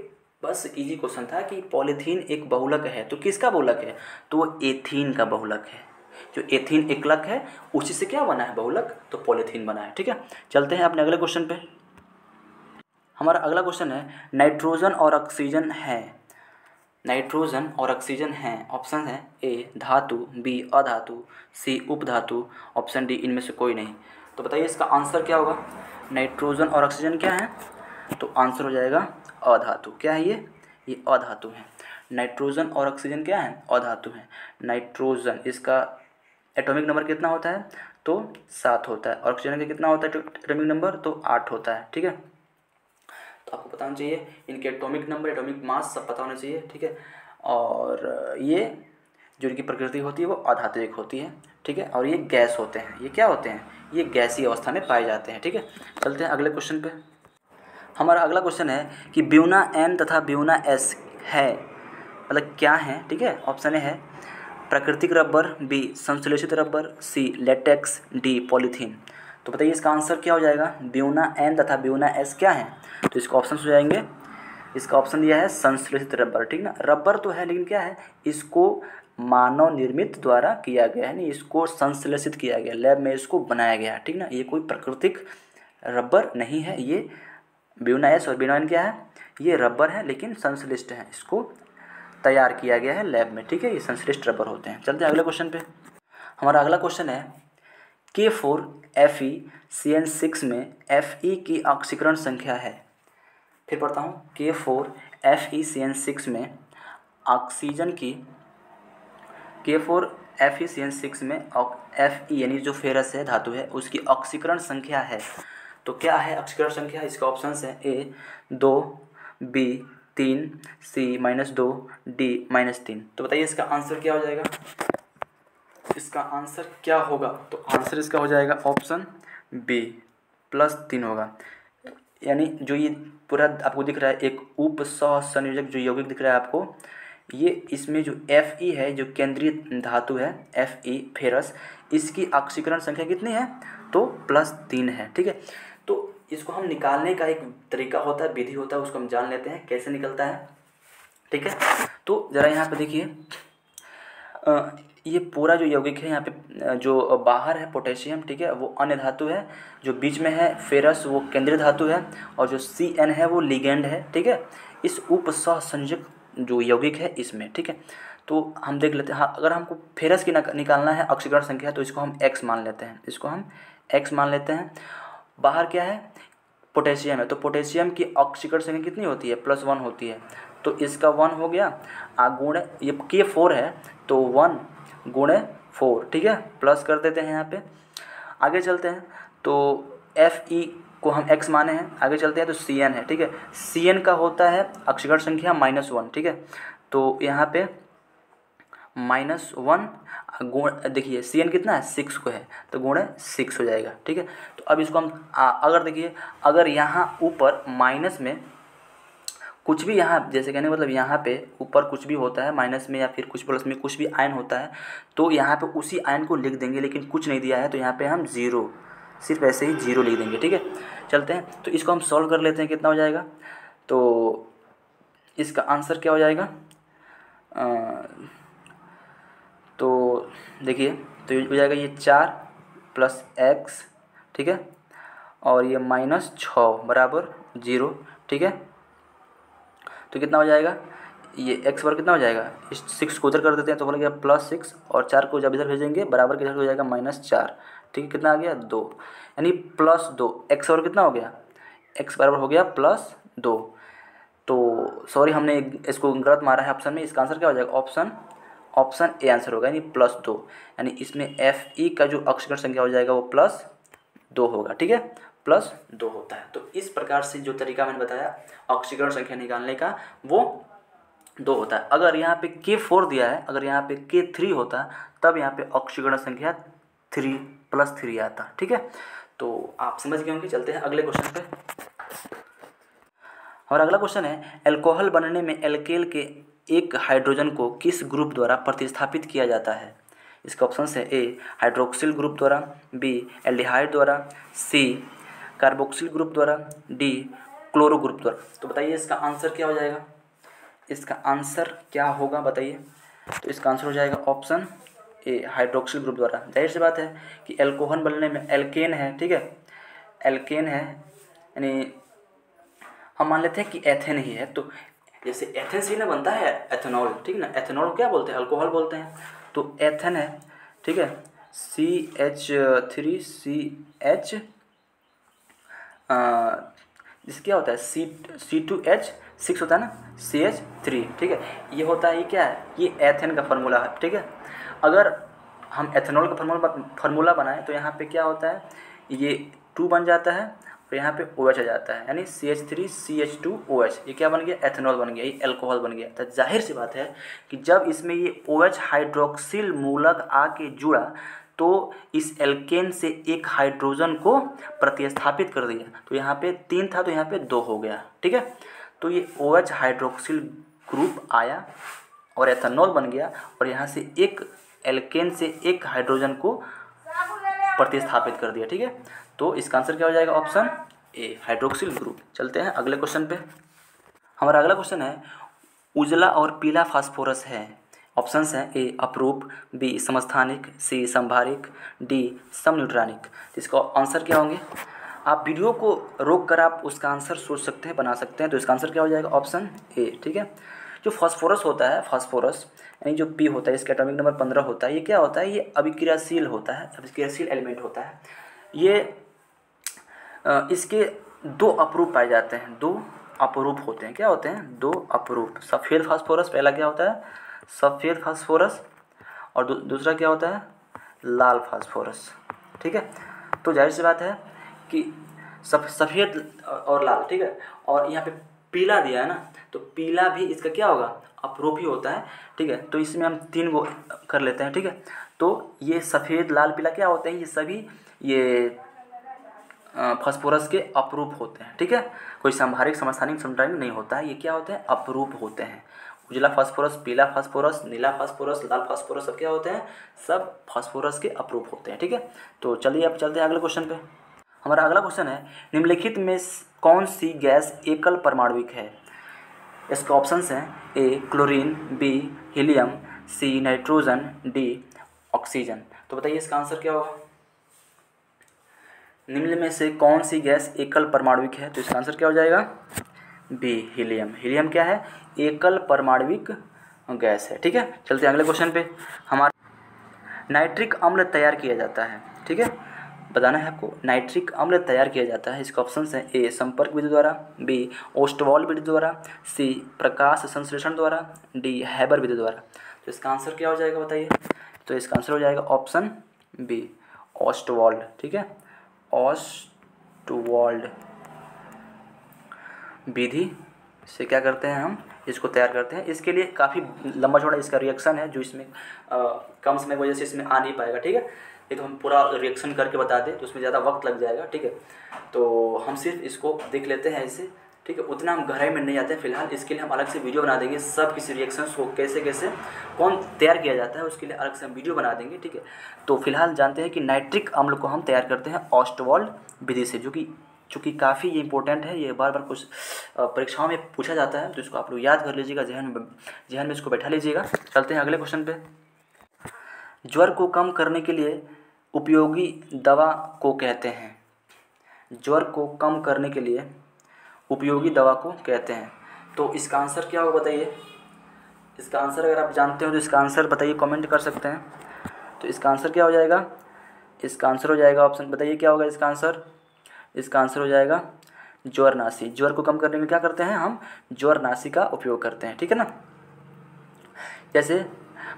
बस इजी क्वेश्चन था कि पॉलीथीन एक बहुलक है, तो किसका बहुलक है, तो वो एथीन का बहुलक है। जो एथीन एकलक है उसी से क्या बना है, बहुलक, तो पॉलीथीन बना है, ठीक है। चलते हैं अपने अगले क्वेश्चन पे। हमारा अगला क्वेश्चन है, नाइट्रोजन और ऑक्सीजन है, नाइट्रोजन और ऑक्सीजन हैं, ऑप्शन है ए धातु, बी अधातु, सी उपधातु, ऑप्शन डी इनमें से कोई नहीं। तो बताइए इसका आंसर क्या होगा। नाइट्रोजन और ऑक्सीजन क्या है, तो आंसर हो जाएगा अधातु। क्या है ये अधातु है। नाइट्रोजन और ऑक्सीजन क्या है, अधातु है। नाइट्रोजन इसका एटॉमिक नंबर कितना होता है, तो 7 होता है, और ऑक्सीजन का कितना होता है एटॉमिक नंबर, तो 8 होता है, ठीक है। तो आपको पता होना चाहिए इनके एटॉमिक नंबर, एटॉमिक मास सब पता होना चाहिए, ठीक है। और ये जो इनकी प्रकृति होती है वो अधात्विक होती है, ठीक है। और ये गैस होते हैं, ये क्या होते हैं, ये गैसीय अवस्था में पाए जाते हैं, ठीक है। चलते हैं अगले क्वेश्चन पे। हमारा अगला क्वेश्चन है कि ब्यूना एन तथा ब्यूना एस है, मतलब क्या है, ठीक है। ऑप्शन ए है प्राकृतिक रबर, बी संश्लेषित रबर, सी लेटेक्स, डी पॉलीथीन। तो बताइए इसका आंसर क्या हो जाएगा। ब्यूना एन तथा ब्यूना एस क्या है, तो इसका ऑप्शन हो जाएंगे, इसका ऑप्शन दिया है संश्लेषित रबर, ठीक ना। रबर तो है लेकिन क्या है, इसको मानव निर्मित द्वारा किया गया है, नहीं इसको संश्लेषित किया गया, लैब में इसको बनाया गया, ठीक ना। ये कोई प्राकृतिक रबर नहीं है, ये ब्यूना एस और ब्यूना एन क्या है, ये रबर है लेकिन संश्लिष्ट है, इसको तैयार किया गया है लैब में, ठीक है। ये संश्लिष्ट रबर होते हैं। चलते हैं अगले क्वेश्चन पे। हमारा अगला क्वेश्चन है K4FeCN6 में Fe की ऑक्सीकरण संख्या है। फिर पढ़ता हूँ, K4FeCN6 में ऑक्सीजन की K4FeCN6 में Fe यानी जो फेरस है धातु है उसकी ऑक्सीकरण संख्या है। तो क्या है ऑक्सीकरण संख्या? इसका ऑप्शंस है A 2, B 3, C -2, D -3। तो बताइए इसका आंसर क्या हो जाएगा? इसका आंसर क्या होगा? तो आंसर इसका हो जाएगा ऑप्शन B +3 होगा। यानी जो ये पूरा आपको दिख रहा है एक उप सहसंयोजक जो यौगिक दिख रहा है आपको, ये इसमें जो Fe है जो केंद्रीय धातु है Fe फेरस, इसकी ऑक्सीकरण संख्या कितनी है? तो +3 है। ठीक है, तो इसको हम निकालने का एक तरीका होता है, विधि होता है, उसको हम जान लेते हैं कैसे निकलता है। ठीक है, तो ज़रा यहाँ पे देखिए ये पूरा जो यौगिक है यहाँ पे जो बाहर है पोटेशियम, ठीक है, वो अन्य धातु है, जो बीच में है फेरस वो केंद्रीय धातु है, और जो Cn है वो लिगेंड है। ठीक है, इस उप सहसंयोजक जो यौगिक है इसमें। ठीक है, तो हम देख लेते हैं। हाँ, अगर हमको फेरस की निकालना है ऑक्सीकरण संख्या तो इसको हम x मान लेते हैं, इसको हम x मान लेते हैं। बाहर क्या है? पोटेशियम है, तो पोटेशियम की ऑक्सीकरण संख्या कितनी होती है? +1 होती है, तो इसका 1 हो गया। गुणे ये K4 है तो 1 गुणे 4। ठीक है, प्लस कर देते हैं यहाँ पे। आगे चलते हैं तो Fe को हम x माने हैं, आगे चलते हैं तो Cn है। ठीक है, Cn का होता है ऑक्सीकरण संख्या -1। ठीक है, तो यहाँ पे -1 गुण देखिए Cn कितना है? 6 को है, तो गुणे 6 हो जाएगा। ठीक है, तो अब इसको हम अगर देखिए अगर यहाँ ऊपर माइनस में कुछ भी यहाँ जैसे कहने मतलब यहाँ पे ऊपर कुछ भी होता है माइनस में या फिर कुछ प्लस में कुछ भी आयन होता है तो यहाँ पे उसी आयन को लिख देंगे, लेकिन कुछ नहीं दिया है तो यहाँ पे हम 0 सिर्फ ऐसे ही 0 लिख देंगे। ठीक है, चलते हैं तो इसको हम सॉल्व कर लेते हैं, कितना हो जाएगा? तो इसका आंसर क्या हो जाएगा? तो देखिए तो हो जाएगा ये 4 + x, ठीक है, और ये -6 बराबर 0। ठीक है, तो कितना हो जाएगा? ये x वर्ग कितना हो जाएगा? इस 6 को उधर कर देते हैं तो बोला गया +6, और 4 को जब इधर भेजेंगे बराबर के इधर हो जाएगा -4। ठीक है, कितना आ गया? 2, यानी +2। x वर्ग कितना हो गया? x बराबर हो गया +2। तो सॉरी हमने इसको गलत मारा है ऑप्शन में, इसका आंसर क्या हो जाएगा? ऑप्शन ए आंसर होगा, यानी +2। यानी इसमें Fe का जो ऑक्सीकरण संख्या हो जाएगा वो +2 होगा। ठीक है, +2 होता है। तो इस प्रकार से जो तरीका मैंने बताया ऑक्सीकरण संख्या निकालने का वो 2 होता है। अगर यहाँ पे K4 दिया है, अगर यहाँ पे K3 होता तब यहाँ पे ऑक्सीकरण संख्या 3 +3 आता। ठीक है, तो आप समझ गए होंगे। चलते हैं अगले क्वेश्चन पे। हमारा अगला क्वेश्चन है एल्कोहल बनने में एल्केल के एक हाइड्रोजन को किस ग्रुप द्वारा प्रतिस्थापित किया जाता है? इसका ऑप्शन है ए हाइड्रोक्सिल ग्रुप द्वारा, बी एल्डिहाइड द्वारा, सी कार्बोक्सिल ग्रुप द्वारा, डी क्लोरो ग्रुप द्वारा। तो बताइए इसका आंसर क्या हो जाएगा? इसका आंसर क्या होगा बताइए? तो इसका आंसर हो जाएगा ऑप्शन ए हाइड्रोक्सिल ग्रुप द्वारा। जाहिर सी बात है कि एल्कोहल बनने में एल्केन है, ठीक है, एल्केन है, यानी हम मान लेते हैं कि एथेन ही है, तो जैसे एथेन से ही ना बनता है एथेनॉल, ठीक है ना, एथेनॉल क्या बोलते हैं? अल्कोहल बोलते हैं। तो एथेन है, ठीक है, CH3CH जिस क्या होता है C2H6 होता है ना, CH3, ठीक है, ये होता है, ये क्या है? ये एथेन का फार्मूला है। ठीक है, अगर हम एथेनॉल का फार्मूला बनाएं तो यहाँ पे क्या होता है? ये 2 बन जाता है और यहाँ पे OH आ जाता है, यानी CH3CH2OH, ये क्या बन गया? एथेनॉल बन गया, ये अल्कोहल बन गया। तो जाहिर सी बात है कि जब इसमें ये OH हाइड्रोक्सिल मूलक आके जुड़ा तो इस एल्केन से एक हाइड्रोजन को प्रतिस्थापित कर दिया, तो यहाँ पे 3 था तो यहाँ पे 2 हो गया। ठीक है, तो ये OH हाइड्रोक्सिल ग्रुप आया और एथेनॉल बन गया, और यहाँ से एक एल्केन से एक हाइड्रोजन को प्रतिस्थापित कर दिया। ठीक है, तो इसका आंसर क्या हो जाएगा? Option A hydroxyl group. चलते हैं अगले क्वेश्चन पे। हमारा अगला क्वेश्चन है उजला और पीला फास्फोरस है। ऑप्शंस हैं ए अपरूप, बी समस्थानिक, सी संभारिक, डी समन्यूट्रॉनिक। इसका आंसर क्या होंगे? आप वीडियो को रोक कर आप उसका आंसर सोच सकते हैं, बना सकते हैं। तो इसका आंसर क्या हो जाएगा? Option A. ठीक है, जो फास्फोरस होता है, फास्फोरस यानी जो पी होता है, इसका एटॉमिक नंबर 15 होता है। ये क्या होता है? ये अभिक्रियाशील होता है, अभिक्रियाशील एलिमेंट होता है। ये इसके 2 अपरूप पाए जाते हैं, 2 अपरूप होते हैं। क्या होते हैं? 2 अपरूप। सफ़ेद फास्फोरस पहला क्या होता है? सफ़ेद फास्फोरस, और दूसरा क्या होता है? लाल फास्फोरस। ठीक है, तो जाहिर सी बात है कि सफ़ेद और लाल, ठीक है, और यहाँ पे पीला दिया है ना, तो पीला भी इसका क्या होगा? अपरूप ही होता है। ठीक है, तो इसमें हम 3 गो कर लेते हैं। ठीक है, तो ये सफ़ेद लाल पीला क्या होते हैं? ये सभी ये फास्फोरस के अपरूप होते हैं। ठीक है, कोई संभारिक समस्थानिक समस्थानिक नहीं होता है, ये क्या होते हैं? अपरूप होते हैं। उजला फास्फोरस, पीला फास्फोरस, नीला फास्फोरस, लाल फास्फोरस सब क्या होते हैं? सब फास्फोरस के अपरूप होते हैं। ठीक है, तो चलिए अब चलते हैं अगले क्वेश्चन पे। हमारा अगला क्वेश्चन है, निम्नलिखित में कौन सी गैस एकल परमाणुविक है? इसके ऑप्शंस हैं a chlorine, b helium, c nitrogen, d oxygen. तो बताइए इसका आंसर क्या होगा? निम्न में से कौन सी गैस एकल परमाणुविक है? तो इसका आंसर क्या हो जाएगा? B helium. हीलियम क्या है? एकल परमाणुविक गैस है। ठीक है, चलते हैं अगले क्वेश्चन पे। हमारा नाइट्रिक अम्ल तैयार किया जाता है। ठीक है, बताना है आपको नाइट्रिक अम्ल तैयार किया जाता है। इसके ऑप्शंस हैं ए संपर्क विधि द्वारा, बी ओस्टवॉल विधि द्वारा, सी प्रकाश संश्लेषण द्वारा, डी हैबर विधि द्वारा। तो इसका आंसर क्या हो जाएगा बताइए? तो इसका आंसर हो जाएगा ऑप्शन बी ओस्टवॉल्ड। ठीक है, ओस्टवॉल्ड विधि से क्या करते हैं हम? इसको तैयार करते हैं। इसके लिए काफ़ी लंबा चौड़ा इसका रिएक्शन है, जो इसमें कम समय की वजह से इसमें आ नहीं पाएगा। ठीक है, ये तो हम पूरा रिएक्शन करके बता दें तो उसमें ज़्यादा वक्त लग जाएगा। ठीक है, तो हम सिर्फ इसको देख लेते हैं ऐसे। ठीक है, उतना हम गहराई में नहीं आते हैं फिलहाल। इसके लिए हम अलग से वीडियो बना देंगे, सब किसी रिएक्शंस को कैसे कैसे कौन तैयार किया जाता है उसके लिए अलग से हम वीडियो बना देंगे। ठीक है, तो फिलहाल जानते हैं कि नाइट्रिक अम्ल को हम तैयार करते हैं ओस्टवॉल्ड विधि से, जो कि चूँकि काफ़ी ये इंपॉर्टेंट है, ये बार बार कुछ परीक्षाओं में पूछा जाता है, तो इसको आप लोग याद कर लीजिएगा, जहन में इसको बैठा लीजिएगा। चलते हैं अगले क्वेश्चन पे। ज्वर को कम करने के लिए उपयोगी दवा को कहते हैं? ज्वर को कम करने के लिए उपयोगी दवा को कहते हैं। तो इसका आंसर क्या होगा बताइए? इसका आंसर अगर आप जानते हो तो इसका आंसर बताइए, कमेंट कर सकते हैं। तो इसका आंसर क्या हो जाएगा? इसका आंसर हो जाएगा, ऑप्शन बताइए क्या होगा इसका आंसर? इसका आंसर हो जाएगा ज्वरनाशी। ज्वर को कम करने में क्या करते हैं हम? ज्वरनाशी का उपयोग करते हैं। ठीक है ना, जैसे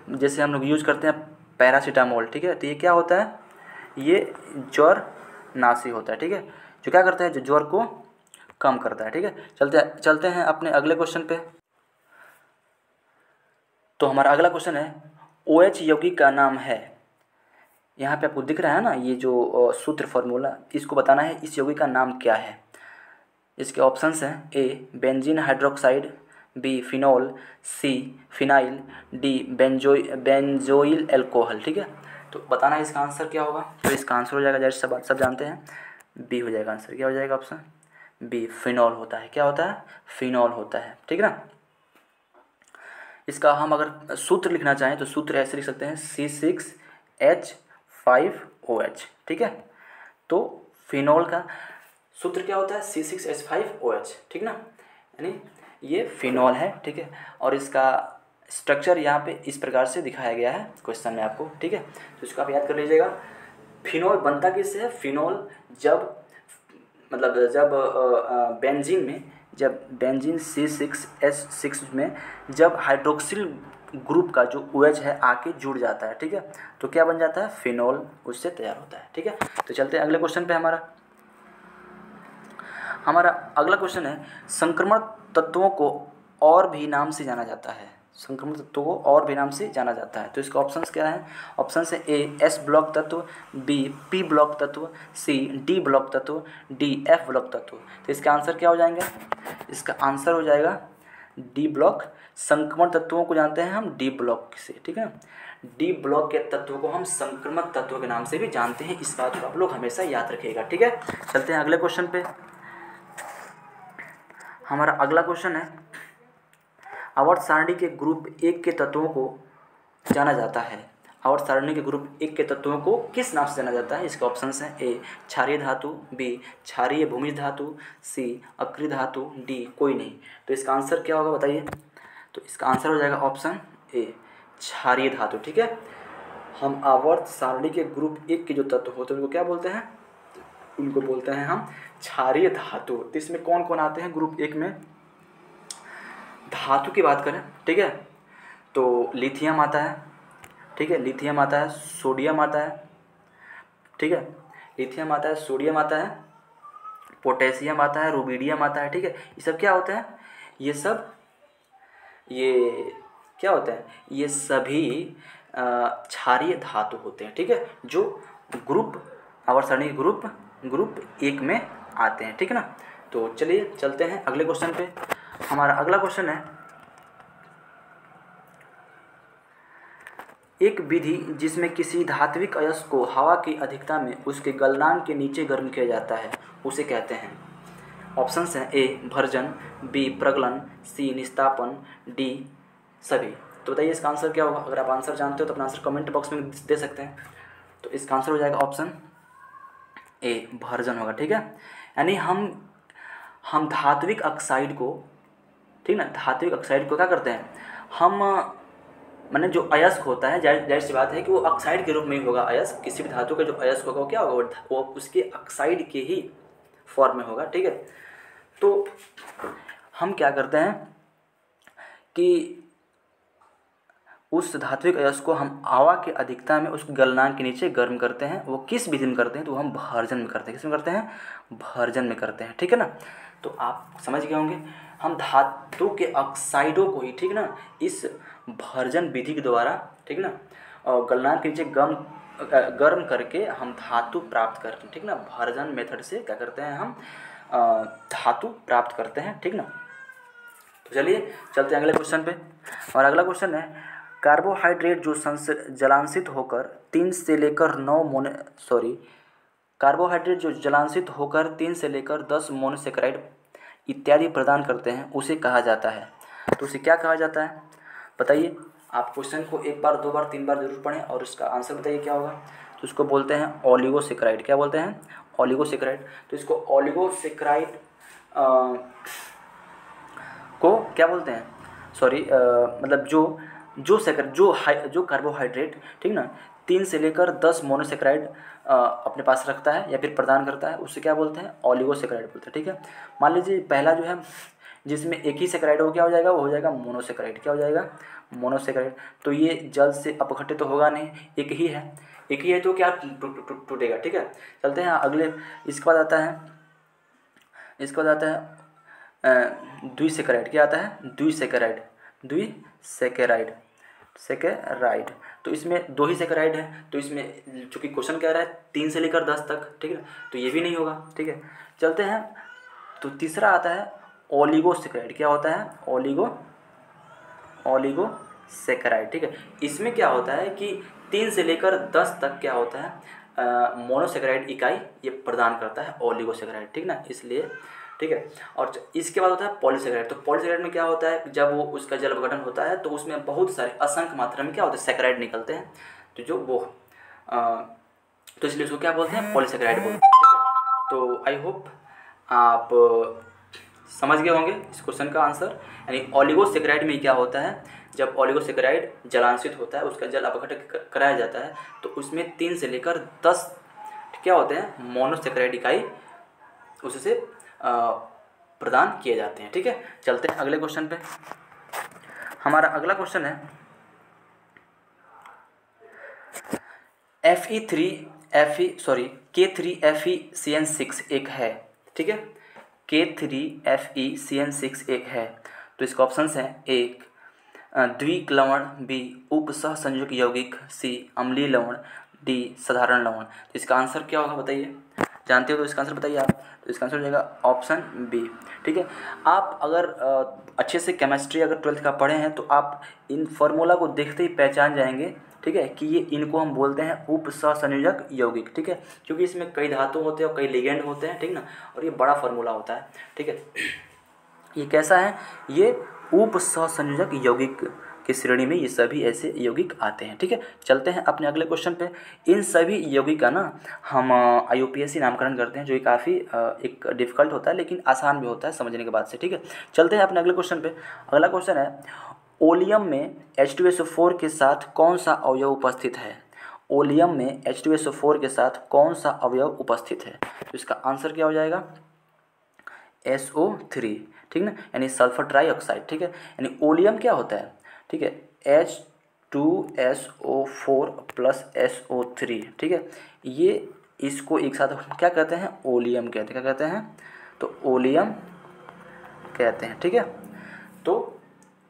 जैसे हम लोग यूज करते हैं पैरासीटामोल। ठीक है, तो ये क्या होता है? ये ज्वरनाशी होता है। ठीक है, जो क्या करता है? जो ज्वर को कम करता है। ठीक है, चलते हैं अपने अगले क्वेश्चन पे। तो हमारा अगला क्वेश्चन है, OH यौगिक का नाम है। यहाँ पे आपको दिख रहा है ना ये जो सूत्र फॉर्मूला, इसको बताना है इस यौगिक का नाम क्या है। इसके ऑप्शंस हैं ए बेंजीन हाइड्रोक्साइड, बी फिनॉल, सी फिनाइल, डी बेंजोइल एल्कोहल। ठीक है, तो बताना है इसका आंसर क्या होगा। तो इसका आंसर हो जाएगा, जैसे सब जानते हैं, बी हो जाएगा आंसर। क्या हो जाएगा ऑप्शन बी? फिनॉल होता है। क्या होता है? फिनॉल होता है। ठीक है ना, इसका हम अगर सूत्र लिखना चाहें तो सूत्र ऐसे लिख सकते हैं C6H5OH। ठीक है, तो फिनॉल का सूत्र क्या होता है? C6H5OH। ठीक ना, यानी ये फिनॉल है। ठीक है, और इसका स्ट्रक्चर यहाँ पे इस प्रकार से दिखाया गया है क्वेश्चन में आपको। ठीक है, तो इसको आप याद कर लीजिएगा। फिनॉल बनता किससे है? फिनॉल जब बेंजीन में, जब बेंजीन C6H6 में जब हाइड्रोक्सिल ग्रुप का जो OH है आके जुड़ जाता है। ठीक है, तो क्या बन जाता है? फिनॉल उससे तैयार होता है। ठीक है, तो चलते हैं अगले क्वेश्चन पे। हमारा अगला क्वेश्चन है, संक्रमण तत्वों को और भी नाम से जाना जाता है। संक्रमण तत्वों को और भी नाम से जाना जाता है। तो इसके ऑप्शंस क्या हैं? ऑप्शन है ए S ब्लॉक तत्व, बी P ब्लॉक तत्व, सी D ब्लॉक तत्व, डी F ब्लॉक तत्व। तो इसका आंसर क्या हो जाएगा? इसका आंसर हो जाएगा D ब्लॉक। संक्रमण तत्वों को जानते हैं हम D ब्लॉक से। ठीक है, D ब्लॉक के तत्वों को हम संक्रमण तत्वों के नाम से भी जानते हैं। इस बात को आप लोग हमेशा याद रखिएगा। ठीक है, चलते हैं अगले क्वेश्चन पे। हमारा अगला क्वेश्चन है, आवर्त सारणी के ग्रुप 1 के तत्वों को जाना जाता है। आवर्त सारणी के ग्रुप 1 के तत्वों को किस नाम से जाना जाता है? इसके ऑप्शंस हैं ए क्षारीय धातु, बी क्षारीय भूमिज धातु, सी अक्रिय धातु, डी कोई नहीं। तो इसका आंसर क्या होगा बताइए? तो इसका आंसर हो जाएगा ऑप्शन ए क्षारीय धातु। ठीक है, हम आवर्त सारणी के ग्रुप 1 के जो तत्व होते हैं उनको क्या बोलते हैं? उनको बोलते हैं हम क्षारीय धातु। तो इसमें कौन कौन आते हैं ग्रुप 1 में? धातु की बात करें, ठीक है, तो लिथियम आता है, ठीक है, लिथियम आता है, सोडियम आता है, ठीक है, लिथियम आता है, सोडियम आता है, पोटेशियम आता है, रुबिडियम आता है, ठीक है। ये सब क्या होता है? ये सब ये क्या होता है? ये सभी क्षारीय धातु होते हैं, ठीक है, जो ग्रुप आवर्त सारणी ग्रुप 1 में आते हैं, ठीक है ना। तो चलिए चलते हैं अगले क्वेश्चन पे। हमारा अगला क्वेश्चन है, एक विधि जिसमें किसी धात्विक अयस्क को हवा की अधिकता में उसके गलनांक के नीचे गर्म किया जाता है उसे कहते हैं। ऑप्शंस हैं ए भर्जन, बी प्रगलन, सी निस्तापन, डी सभी। तो बताइए इसका आंसर क्या होगा? अगर आप आंसर जानते हो तो अपना आंसर कमेंट बॉक्स में दे सकते हैं। तो इसका आंसर हो जाएगा ऑप्शन ए भर्जन होगा, ठीक है। यानी हम धात्विक ऑक्साइड को, ठीक ना, धात्विक ऑक्साइड को क्या करते हैं हम, माने जो अयस्क होता है, जाहिर सी बात है कि वो ऑक्साइड के रूप में ही होगा। अयस्क, किसी भी धातु का जो अयस्क होगा वो क्या होगा? वो उसके ऑक्साइड के ही फॉर्म में होगा, ठीक है। तो हम क्या करते हैं कि उस धात्विक अयस्क को हम हवा की अधिकता में उस गलनांक के नीचे गर्म करते हैं। वो किस विधि में करते हैं? तो हम भर्जन में करते हैं। किस में करते हैं? भर्जन में करते हैं, ठीक है ना। तो आप समझ गए होंगे, हम धातु के ऑक्साइडों को ही, ठीक ना, इस भर्जन विधि के द्वारा, ठीक ना, और गलनांक के नीचे गर्म करके हम धातु प्राप्त करते हैं, ठीक ना। भर्जन मेथड से क्या करते हैं हम? धातु प्राप्त करते हैं, ठीक ना। तो चलिए चलते हैं अगले क्वेश्चन पे। और अगला क्वेश्चन है, कार्बोहाइड्रेट जो जलांशित होकर 3 से लेकर 3 से लेकर 10 मोनोसेकेराइड इत्यादि प्रदान करते हैं उसे कहा जाता है। तो उसे क्या कहा जाता है? बताइए। आप क्वेश्चन को 1 बार 2 बार 3 बार जरूर पढ़ें और इसका आंसर बताइए क्या होगा। तो इसको बोलते हैं ओलिगोसेकेराइड। क्या बोलते हैं? ओलिगोसेकेराइड। तो इसको ओलिगोसेकेराइड को क्या बोलते हैं? मतलब जो कार्बोहाइड्रेट, ठीक ना, 3 से लेकर 10 मोनोसेकेराइड अपने पास रखता है या फिर प्रदान करता है, उससे क्या बोलते हैं? ओलिगोसेकेराइड बोलते हैं, ठीक है। मान लीजिए पहला जो है जिसमें एक ही सेकेराइड हो, क्या हो जाएगा? वो हो जाएगा मोनोसेकेराइड। क्या हो जाएगा? मोनोसेकेराइड। तो ये जल से अपघटित तो होगा नहीं, एक ही है तो क्या टूटेगा, ठीक है। चलते हैं अगले। इसके बाद आता है द्विसेकेराइड। क्या आता है? द्विसेकेराइड। तो इसमें 2 ही सेकेराइड है। तो इसमें चूँकि क्वेश्चन कह रहा है 3 से लेकर 10 तक, ठीक है, तो ये भी नहीं होगा, ठीक है। चलते हैं। तो तीसरा आता है ओलिगोसेकेराइड। क्या होता है? ओलिगोसेकेराइड, ठीक है। इसमें क्या होता है कि 3 से लेकर 10 तक क्या होता है? मोनोसेकेराइड इकाई ये प्रदान करता है ओलिगोसेकेराइड, ठीक ना, इसलिए, ठीक है। और इसके बाद होता है पॉलीसेकेराइड। तो पॉलीसेकेराइड में क्या होता है? जब वो उसका जल अपघटन होता है तो उसमें बहुत सारे असंख्य मात्रा में क्या होता है? सेकेराइड निकलते हैं। तो जो वो तो इसलिए उसको क्या बोलते हैं? पॉलीसेकेराइड बोलते हैं, ठीक है। तो आई होप आप समझ गए होंगे इस क्वेश्चन का आंसर। यानी ओलिगोसेकेराइड में क्या होता है? जब ओलिगोसेकेराइड जलांशित होता है, उसका जल अपघटन कराया जाता है, तो उसमें 3 से लेकर 10 क्या होते हैं? मोनोसेकेराइड इकाई उससे प्रदान किए जाते हैं, ठीक है। चलते हैं अगले क्वेश्चन पे। हमारा अगला क्वेश्चन है K3FeCN6 एक है, ठीक है। K3FeCN6 एक है। तो इसका ऑप्शंस हैं, 1 द्विक लवण, बी उप सहसंयोजक यौगिक, सी अम्लीय लवण, डी साधारण लवण। तो इसका आंसर क्या होगा बताइए? जानते हो तो इसका आंसर बताइए आप। तो इसका आंसर हो जाएगा ऑप्शन बी, ठीक है। आप अगर अच्छे से केमिस्ट्री अगर 12th का पढ़े हैं तो आप इन फार्मूला को देखते ही पहचान जाएंगे, ठीक है, कि ये इनको हम बोलते हैं उप सहसंयोजक यौगिक, ठीक है, क्योंकि इसमें कई धातु होते हैं और कई लिगेंड होते हैं, ठीक ना, और ये बड़ा फार्मूला होता है, ठीक है। ये कैसा है? ये उप सहसंयोजक यौगिक की श्रेणी में ये सभी ऐसे यौगिक आते हैं, ठीक है। चलते हैं अपने अगले क्वेश्चन पे। इन सभी यौगिक का ना हम IUPAC नामकरण करते हैं, जो कि काफ़ी एक डिफ़िकल्ट होता है लेकिन आसान भी होता है समझने के बाद से, ठीक है। चलते हैं अपने अगले क्वेश्चन पे। अगला क्वेश्चन है, ओलियम में H2SO4 के साथ कौन सा अवयव उपस्थित है? ओलियम में H2SO4 के साथ कौन सा अवयव उपस्थित है? तो इसका आंसर क्या हो जाएगा? SO3, ठीक ना, यानी सल्फर ट्राईऑक्साइड, ठीक है। यानी ओलियम क्या होता है, ठीक है, H2SO4 प्लस SO3, ठीक है। ये इसको एक साथ क्या कहते हैं? ओलियम कहते हैं। क्या कहते हैं? तो ओलियम कहते हैं, ठीक है। तो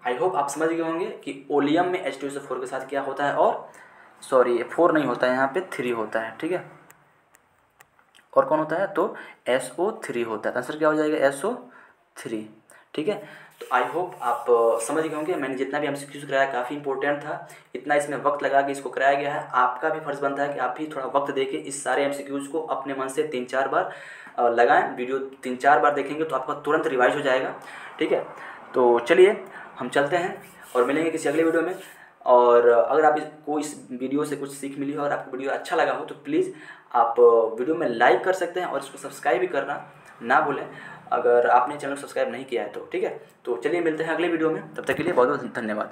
आई होप आप समझ गए होंगे कि ओलियम में H2SO4 के साथ क्या होता है, और सॉरी 4 नहीं होता है, यहाँ पे 3 होता है, ठीक है। और कौन होता है? तो SO3 होता है। आंसर क्या हो जाएगा? SO3, ठीक है। तो आई होप आप समझ गए होंगे। मैंने जितना भी MCQs कराया काफ़ी इंपॉर्टेंट था, इतना इसमें वक्त लगा के इसको कराया गया है। आपका भी फर्ज बनता है कि आप भी थोड़ा वक्त देके इस सारे MCQs को अपने मन से 3-4 बार लगाएं। वीडियो 3-4 बार देखेंगे तो आपका तुरंत रिवाइज हो जाएगा, ठीक है। तो चलिए हम चलते हैं और मिलेंगे किसी अगले वीडियो में। और अगर आप इसको इस वीडियो से कुछ सीख मिली हो और आपको वीडियो अच्छा लगा हो तो प्लीज़ आप वीडियो में लाइक कर सकते हैं और इसको सब्सक्राइब भी करना ना भूलें, अगर आपने चैनल को सब्सक्राइब नहीं किया है तो, ठीक है। तो चलिए मिलते हैं अगले वीडियो में, तब तक के लिए बहुत बहुत धन्यवाद।